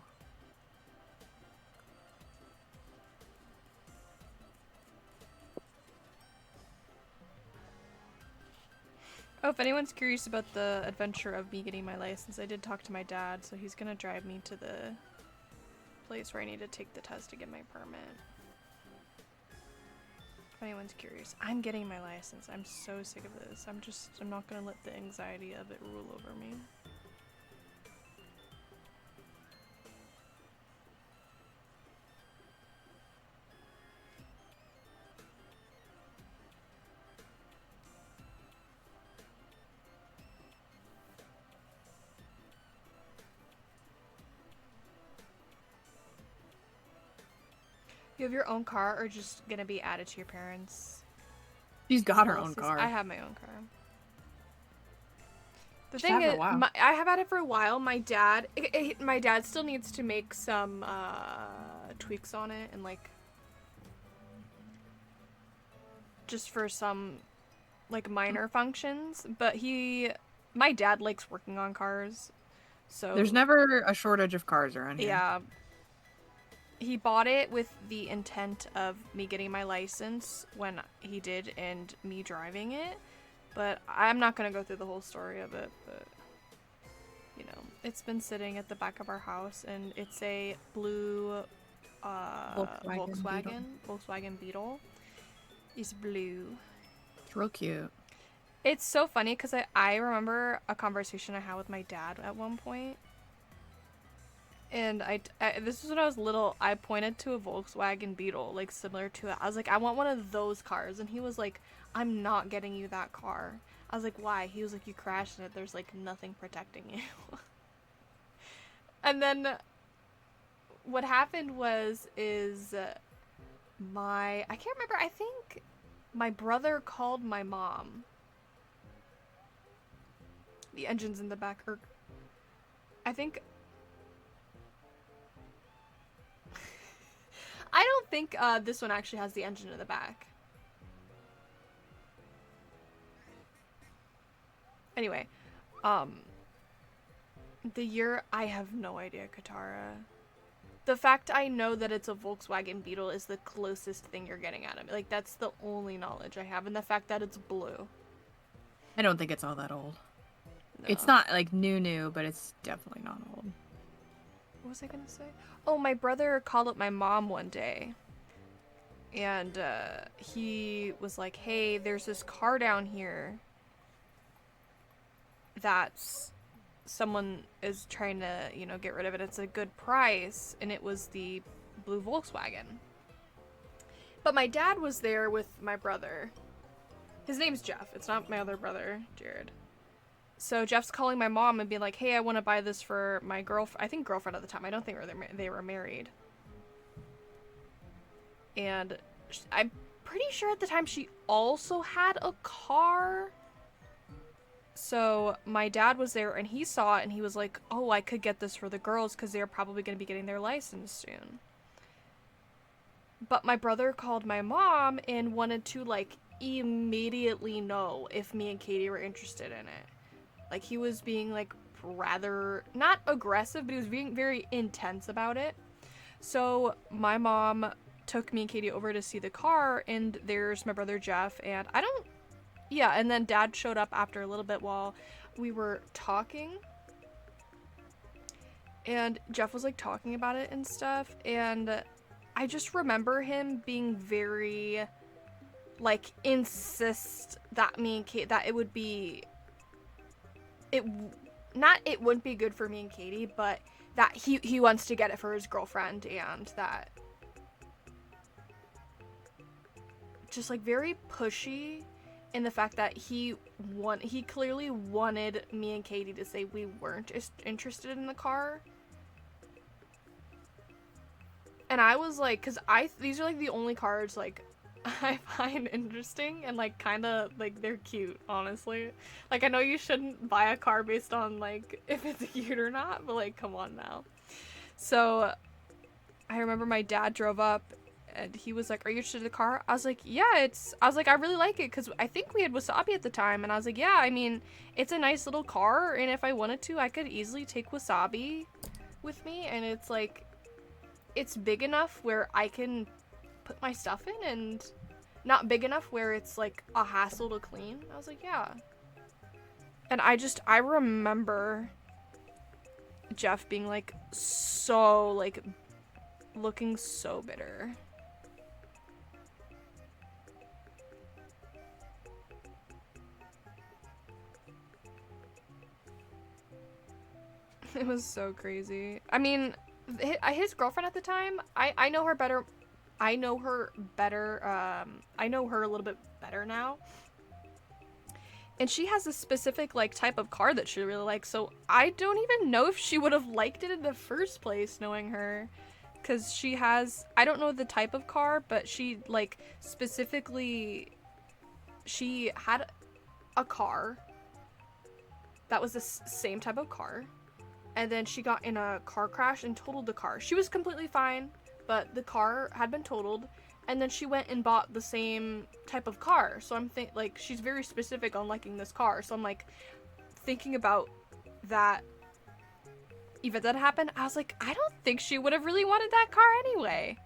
Oh, if anyone's curious about the adventure of me getting my license, I did talk to my dad, so he's gonna drive me to the place where I need to take the test to get my permit. If anyone's curious, I'm getting my license. I'm so sick of this. I'm not gonna let the anxiety of it rule over me. You have your own car, or just gonna be added to your parents'? She's got her own policies? car. I have my own car. The She's thing had it is, for a while. I have had it for a while. My dad still needs to make some tweaks on it, and like just for some like minor functions, but my dad likes working on cars. So There's never a shortage of cars around here. yeah. He bought it with the intent of me getting my license when he did and me driving it. But I'm not going to go through the whole story of it, but you know, it's been sitting at the back of our house and it's a blue Volkswagen Beetle. It's blue. It's real cute. It's so funny because I remember a conversation I had with my dad at one point. And this was when I was little. I pointed to a Volkswagen Beetle, like similar to it. I was like, I want one of those cars. And he was like, I'm not getting you that car. I was like, why? He was like, you crashed in it. There's like nothing protecting you. And then what happened I can't remember. I think my brother called my mom. The engine's in the back. I think... I don't think this one actually has the engine in the back. Anyway, the year, I have no idea, Katara. The fact I know that it's a Volkswagen Beetle is the closest thing you're getting at it. Like, that's the only knowledge I have, and the fact that it's blue. I don't think it's all that old. No. It's not like new, but it's definitely not old. What was I gonna say? Oh, my brother called up my mom one day. And he was like, hey, there's this car down here that's someone is trying to, you know, get rid of it. It's a good price. And it was the blue Volkswagen. But my dad was there with my brother. His name's Jeff. It's not my other brother, Jared. So Jeff's calling my mom and being like, hey, I want to buy this for my girlfriend. I think girlfriend at the time. I don't think they were married. And I'm pretty sure at the time she also had a car. So my dad was there and he saw it and he was like, oh, I could get this for the girls because they're probably going to be getting their license soon. But my brother called my mom and wanted to like immediately know if me and Katie were interested in it. Like he was being like rather, not aggressive, but he was being very intense about it. So my mom took me and Katie over to see the car, and there's my brother Jeff, and and then Dad showed up after a little bit while we were talking, and Jeff was like talking about it and stuff, and I just remember him being very like insist that me and Kate, that it wouldn't be good for me and Katie, but that he wants to get it for his girlfriend, and that just like very pushy in the fact that he clearly wanted me and Katie to say we weren't interested in the car. And I was like, because these are like the only cars like I find interesting and like kind of like they're cute, honestly. Like I know you shouldn't buy a car based on like if it's cute or not, but like come on now. So I remember my dad drove up and he was like, are you interested in the car? I was like, yeah, I was like, I really like it because I think we had Wasabi at the time, and I was like, yeah, I mean, it's a nice little car, and if I wanted to, I could easily take Wasabi with me, and it's like, it's big enough where I can put my stuff in, and not big enough where it's like a hassle to clean. I was like, yeah. And I remember Jeff being like so like looking so bitter. It was so crazy. I mean, his girlfriend at the time, I know her better. I know her a little bit better now. And she has a specific like type of car that she really likes. So I don't even know if she would have liked it in the first place, knowing her. Because she has, I don't know the type of car, but she like specifically, she had a car that was the same type of car. And then she got in a car crash and totaled the car. She was completely fine, but the car had been totaled. And then she went and bought the same type of car. So I'm like, she's very specific on liking this car. So I'm like, thinking about that event that happened, I was like, I don't think she would have really wanted that car anyway.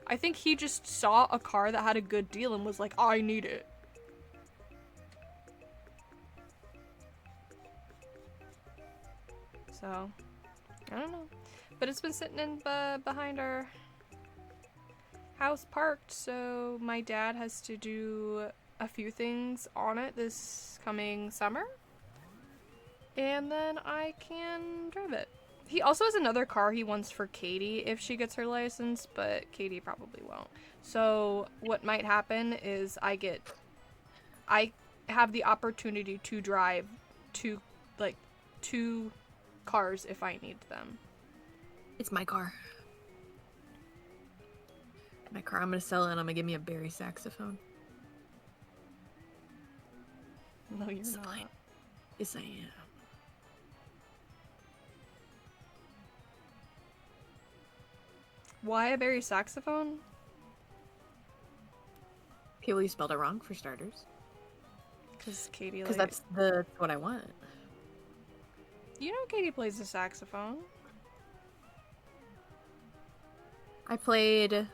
I think he just saw a car that had a good deal and was like, I need it. So, I don't know. But it's been sitting in behind our house parked, so my dad has to do a few things on it this coming summer. And then I can drive it. He also has another car he wants for Katie if she gets her license, but Katie probably won't. So what might happen is I have the opportunity to drive two cars if I need them. It's my car. My car. I'm gonna sell it and I'm gonna give me a Barry saxophone. No, you're not. Yes, I am. Why a Barry saxophone? Okay, well, you spelled it wrong for starters. Because Katie, Because like... that's what I want. You know Katie plays the saxophone. I played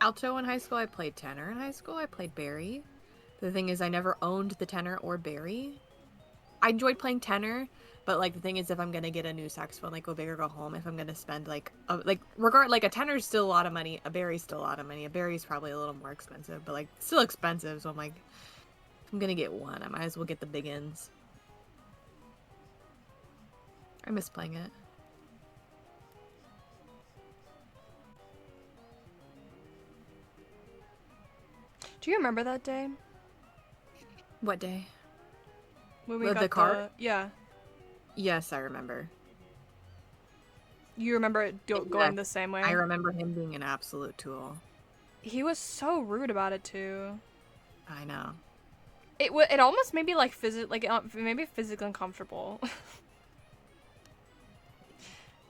alto in high school. I played tenor in high school. I played Barry. The thing is, I never owned the tenor or Barry. I enjoyed playing tenor, but like the thing is, if I'm gonna get a new saxophone, like go big or go home, if I'm gonna spend like a tenor's still a lot of money, a Barry's still a lot of money. A Barry's probably a little more expensive, but like still expensive. So I'm like, if I'm gonna get one, I might as well get the big ends. I miss playing it. Do you remember that day? What day? When we The got car? Yeah. Yes, I remember. You remember it going the same way? I remember him being an absolute tool. He was so rude about it too. I know. It almost made me like maybe physically uncomfortable.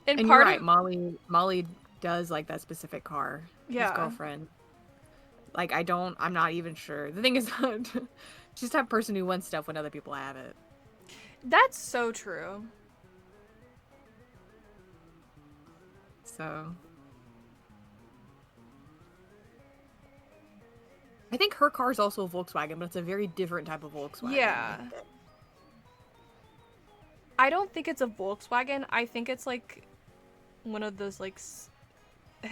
And you're right, Molly does like that specific car. Yeah. His girlfriend. Like I'm not even sure. The thing is, she's the type of person who wants stuff when other people have it. That's so true. So I think her car is also a Volkswagen, but it's a very different type of Volkswagen. Yeah. I don't think it's a Volkswagen. I think it's like one of those like...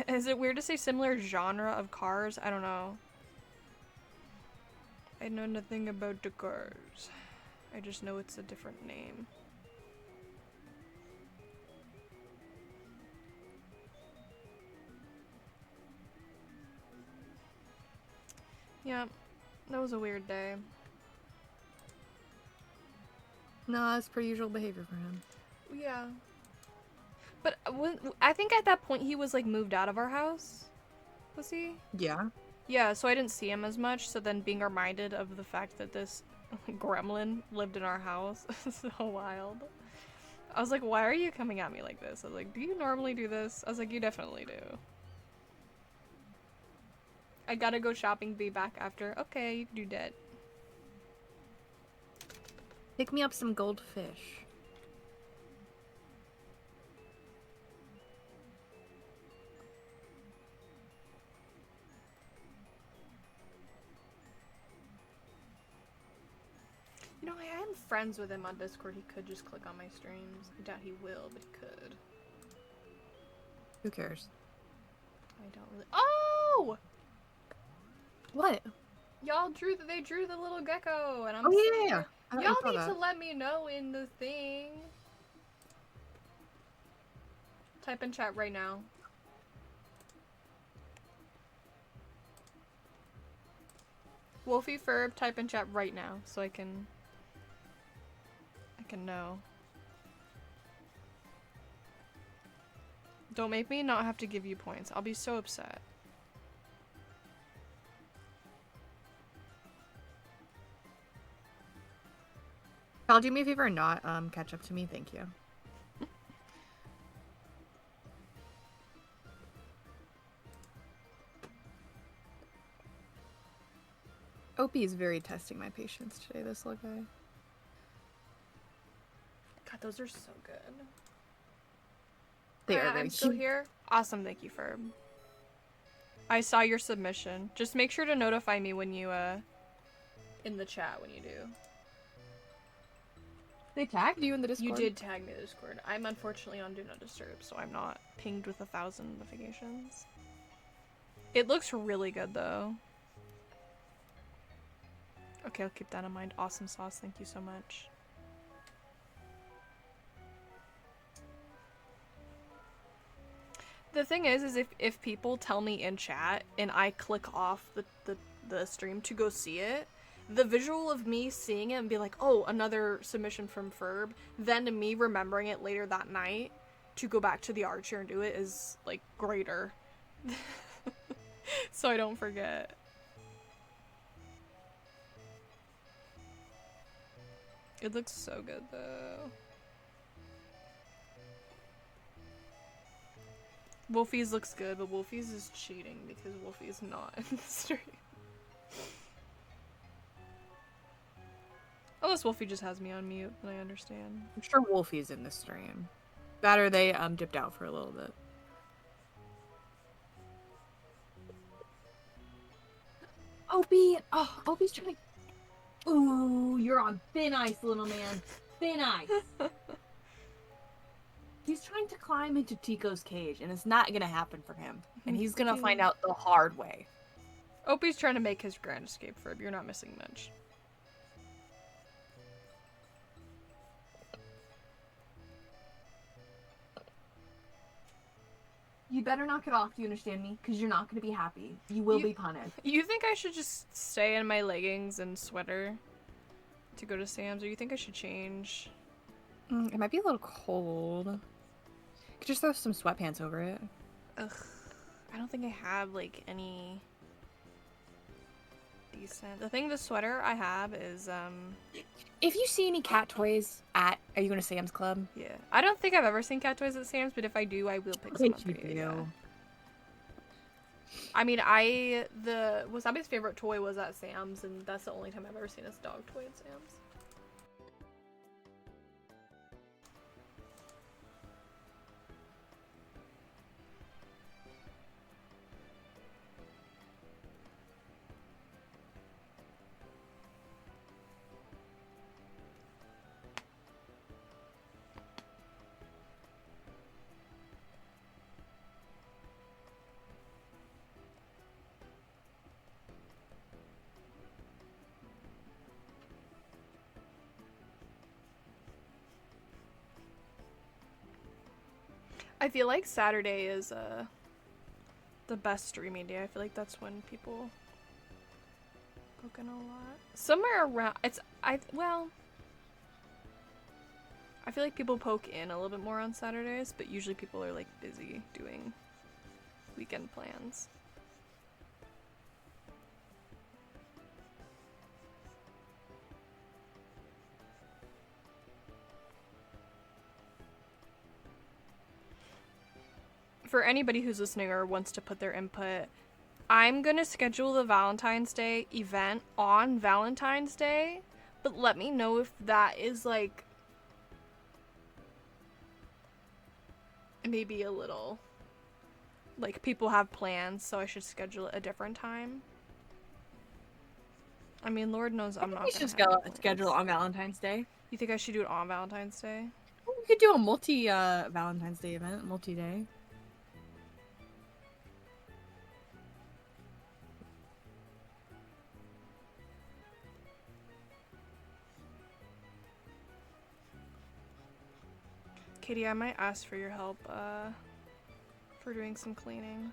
Is it weird to say similar genre of cars? I don't know. I know nothing about the cars. I just know it's a different name. Yeah, that was a weird day. No, it's pretty usual behavior for him. Yeah. But I think at that point he was like moved out of our house. Was he? Yeah. Yeah, so I didn't see him as much, so then being reminded of the fact that this gremlin lived in our house is so wild. I was like, why are you coming at me like this? I was like, do you normally do this? I was like, you definitely do. I gotta go shopping, be back after. Okay, you can do that. Pick me up some goldfish. You know, I am friends with him on Discord. He could just click on my streams. I doubt he will, but he could. Who cares? I don't really. Oh! What? Y'all they drew the little gecko, and I'm. Oh yeah. Y'all need to let me know in the thing. Type in chat right now. Wolfie Ferb, type in chat right now so I can know. Don't make me not have to give you points. I'll be so upset. I'll do me a favor and not catch up to me. Thank you. Opie is very testing my patience today, this little guy. God, those are so good. They are Hi, very I'm still cute. here. Awesome, thank you, Ferb. I saw your submission. Just make sure to notify me when you, in the chat when you do. They tagged you in the Discord. You did tag me in the Discord. I'm unfortunately on Do Not Disturb, so I'm not pinged with 1,000 notifications. It looks really good, though. Okay, I'll keep that in mind. Awesome sauce, thank you so much. The thing is if people tell me in chat and I click off the stream to go see it, the visual of me seeing it and be like, oh, another submission from Ferb, then me remembering it later that night to go back to the art share and do it is, like, greater. So I don't forget. It looks so good, though. Wolfie's looks good, but Wolfie's is cheating because Wolfie's not in the stream. Unless Wolfie just has me on mute, then I understand. I'm sure Wolfie's in the stream. That or they dipped out for a little bit. Opie! Oh, Opie's trying to... Ooh, you're on thin ice, little man. Thin ice. He's trying to climb into Tico's cage, and it's not gonna happen for him. And he's gonna find out the hard way. Opie's trying to make his grand escape, Ferb. You're not missing much. You better knock it off, do you understand me? Because you're not gonna be happy. You will be punished. You think I should just stay in my leggings and sweater to go to Sam's, or you think I should change? It might be a little cold. You could just throw some sweatpants over it. Ugh. I don't think I have, like, any decent... The sweater I have is, If you see any cat toys at... Are you going to Sam's Club? yeah. I don't think I've ever seen cat toys at Sam's, but if I do, I will pick some up for you. Yeah. I mean, Wasabi's favorite toy was at Sam's, and that's the only time I've ever seen his dog toy at Sam's. I feel like Saturday is the best streaming day. I feel like that's when people poke in a lot. Somewhere around I feel like people poke in a little bit more on Saturdays, but usually people are like busy doing weekend plans. For anybody who's listening or wants to put their input, I'm gonna schedule the Valentine's Day event on Valentine's Day, but let me know if that is, like, maybe a little, like, people have plans, so I should schedule it a different time. I mean, Lord knows I'm not gonna just have go schedule on Valentine's Day. You think I should do it on Valentine's Day? We could do a Valentine's Day event, multi-day. Katie, I might ask for your help for doing some cleaning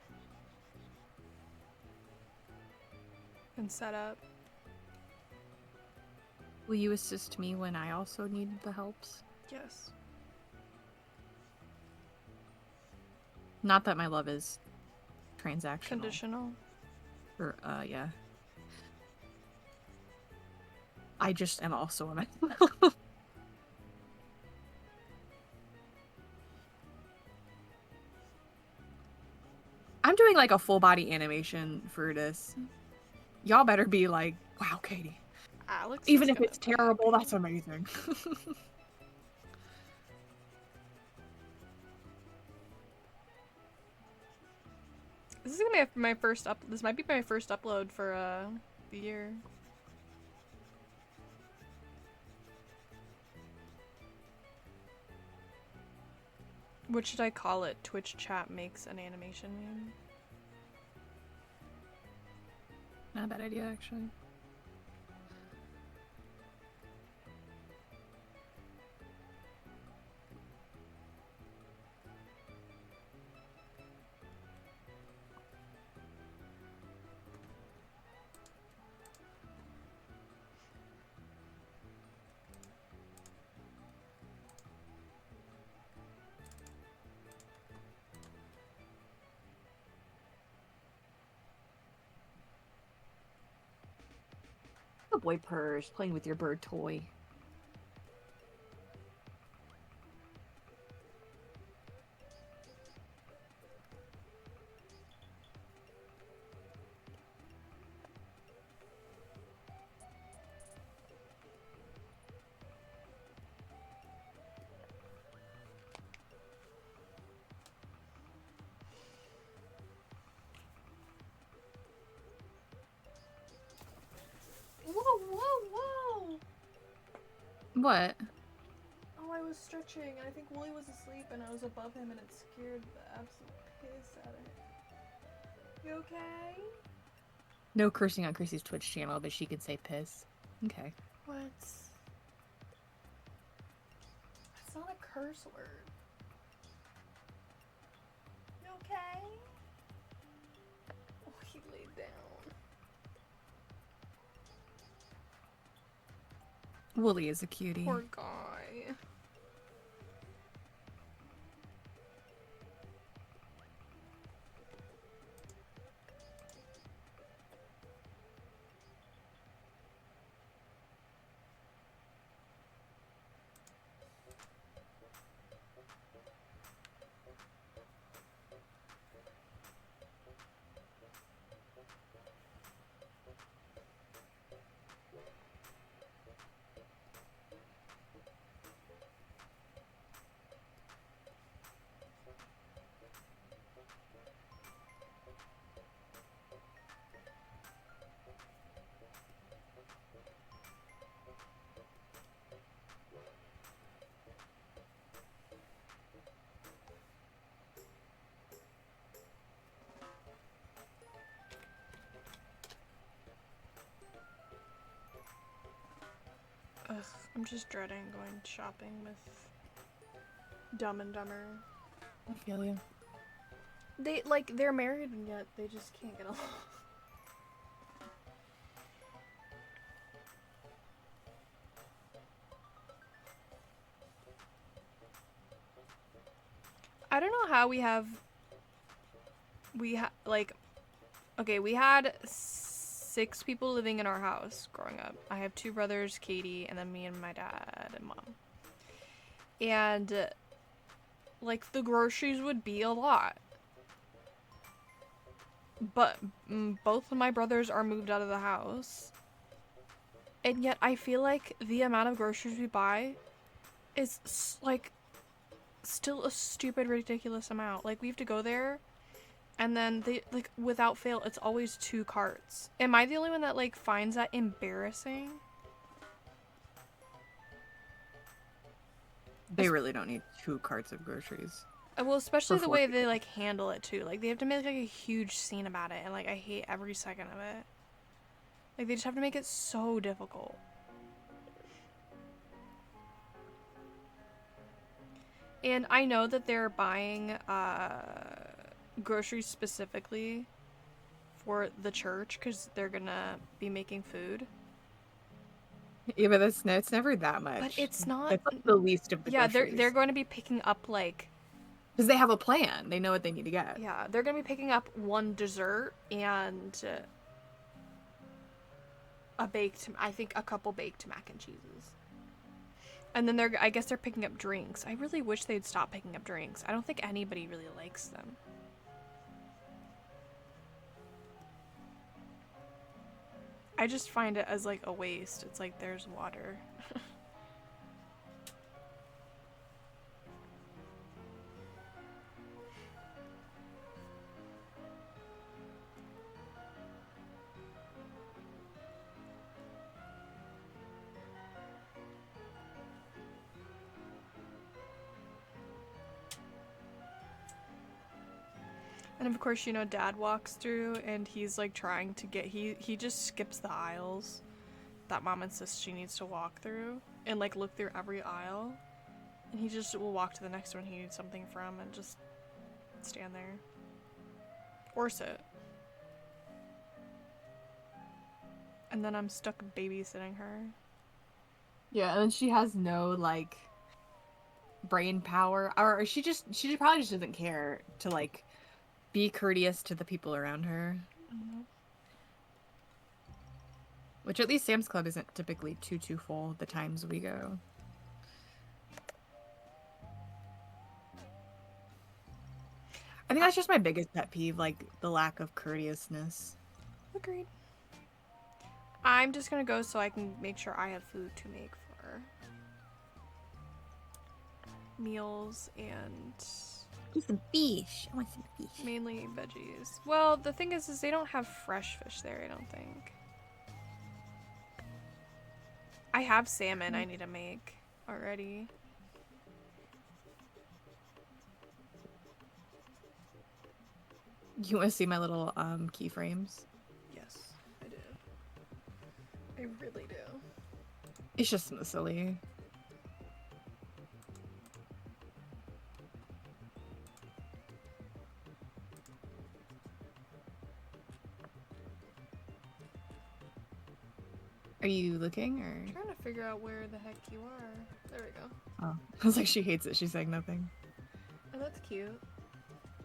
and setup. Will you assist me when I also need the helps? Yes. Not that my love is transactional. Conditional. Or, yeah. I just am also a man. I'm doing like a full body animation for this. Y'all better be like Wow, Katie. Alex Even is if gonna it's terrible, that's amazing. This is gonna be my first this might be my first upload for the year. What should I call it? Twitch chat makes an animation meme. Not a bad idea, actually. The boy purrs, playing with your bird toy. Whoa, whoa, whoa! What? Oh, I was stretching, and I think Wooly was asleep, and I was above him, and it scared the absolute piss out of him. You okay? No cursing on Chrissy's Twitch channel, but she can say piss. Okay. What? That's not a curse word. You okay? Oh, he laid down. Wooly is a cutie. Poor guy. Ugh, I'm just dreading going shopping with Dumb and Dumber. I feel you. They're married and yet they just can't get along. I don't know how we had 6 people living in our house growing up. I have 2 brothers, Katie, and then me and my dad and mom. And like the groceries would be a lot. But both of my brothers are moved out of the house. And yet I feel like the amount of groceries we buy is like still a stupid ridiculous amount. Like we have to go there and then they like without fail it's always 2 carts. Am I the only one that like finds that embarrassing? They really don't need 2 carts of groceries. Well, especially For the way 4 they like handle it too. Like they have to make like a huge scene about it and like I hate every second of it. Like they just have to make it so difficult. And I know that they're buying groceries specifically for the church because they're gonna be making food. Yeah, but it's never that much. But it's not. It's like the least of the groceries. They're going to be picking up like. Because they have a plan. They know what they need to get. Yeah, they're gonna be picking up 1 dessert and a couple baked mac and cheeses. And then I guess they're picking up drinks. I really wish they'd stop picking up drinks. I don't think anybody really likes them. I just find it as like a waste. It's like there's water. And of course, you know, Dad walks through and he's like trying to get, he just skips the aisles that Mom insists she needs to walk through and like look through every aisle. And he just will walk to the next one he needs something from and just stand there. Or sit. And then I'm stuck babysitting her. Yeah, and then she has no like brain power, or she probably just doesn't care to like be courteous to the people around her. Mm-hmm. Which at least Sam's Club isn't typically too full the times we go. I think that's just my biggest pet peeve, like the lack of courteousness. Agreed. I'm just gonna go so I can make sure I have food to make for meals and Some fish. I want some fish. mainly veggies. Well, the thing is they don't have fresh fish there, I don't think. I have salmon I need to make already. You want to see my little keyframes? Yes, I do. I really do. It's just something silly. Are you looking or? I'm trying to figure out where the heck you are. There we go. Oh, I was like, she hates it. She's saying nothing. Oh, that's cute.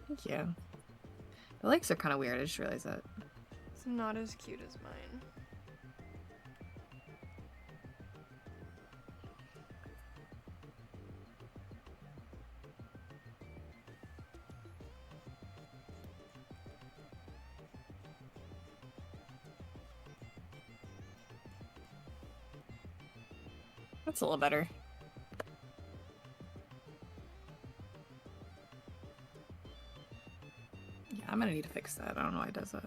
Thank you. The legs are kind of weird. I just realized that. It's not as cute as mine. That's a little better. Yeah, I'm gonna need to fix that. I don't know why it does that.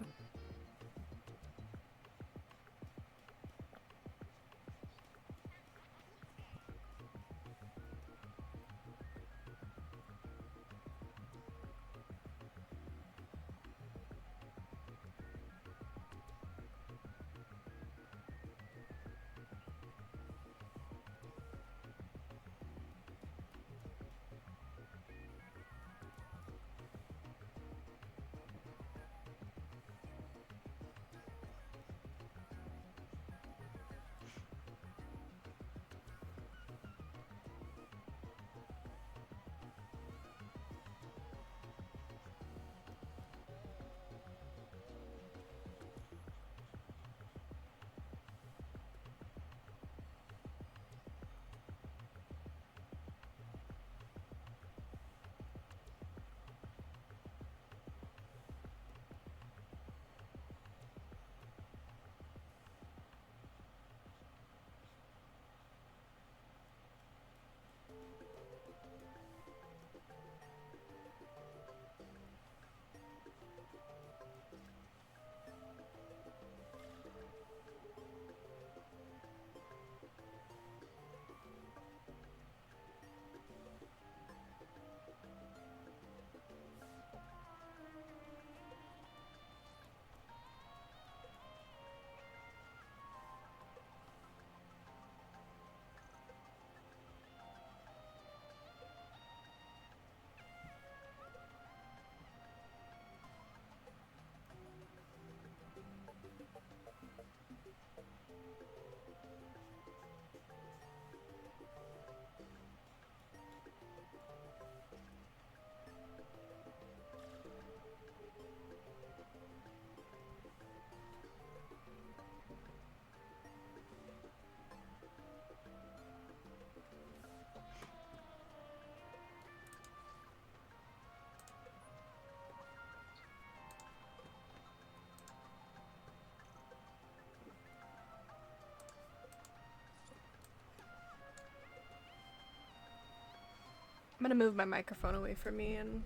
I'm gonna move my microphone away from me and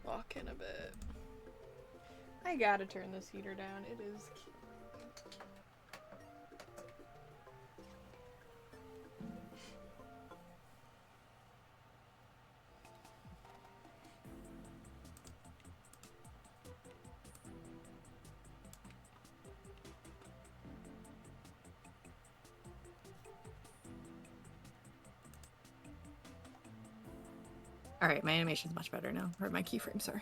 walk in a bit. I gotta turn this heater down. It is cute. Alright, my animation's much better now. Or my keyframes are.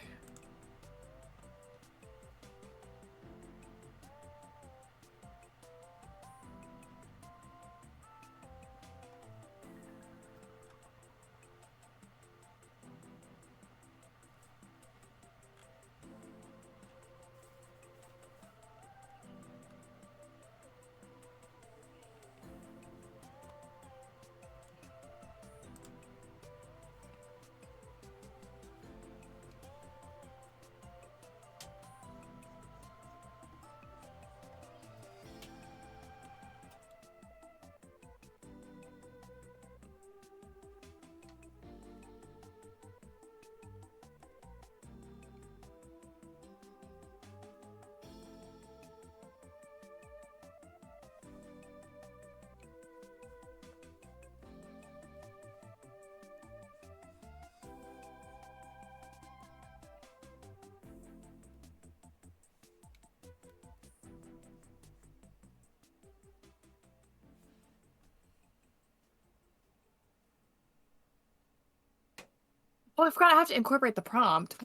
Oh, I forgot I have to incorporate the prompt.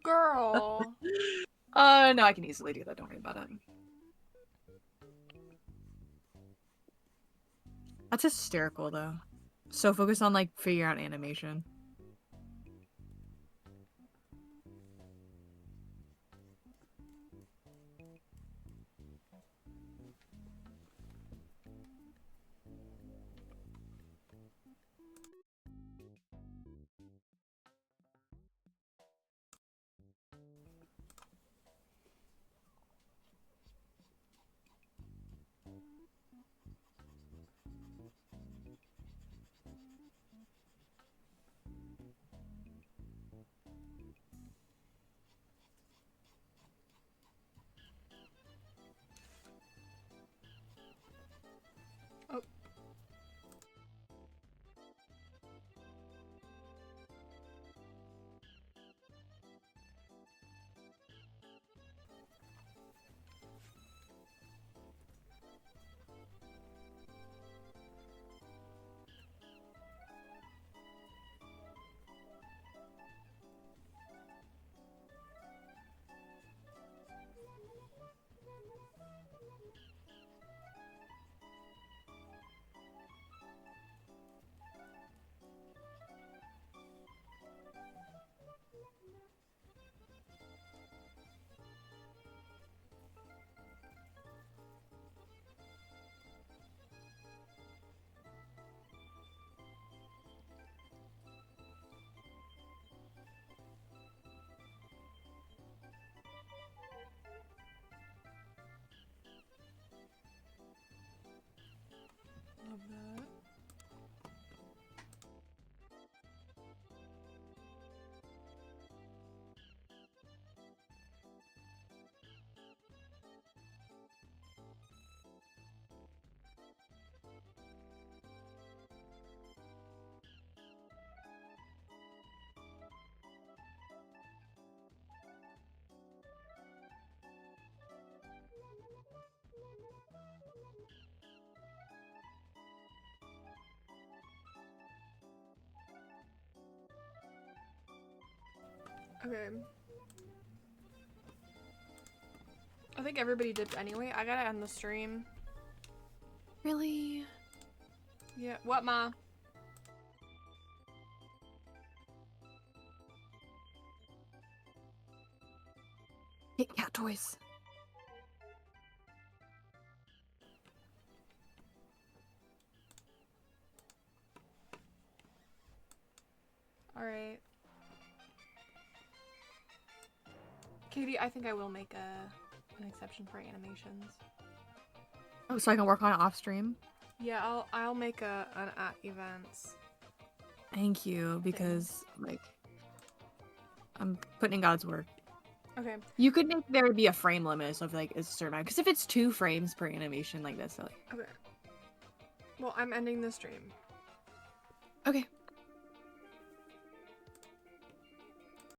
Girl. No, I can easily do that. Don't worry about it. That's hysterical, though. So focused on, like, figuring out animation. Oh. Love that. Okay. I think everybody dipped anyway. I gotta end the stream. Really? Yeah. What, Ma? Hate cat toys. Alright. Katie, I think I will make an exception for animations. Oh, so I can work on it off stream? Yeah, I'll make an at events. Thank you, because like I'm putting in God's work. Okay. You could make there be a frame limit, so if like it's a certain amount. Because if it's 2 frames per animation, like that's silly. Okay. Well, I'm ending the stream. Okay.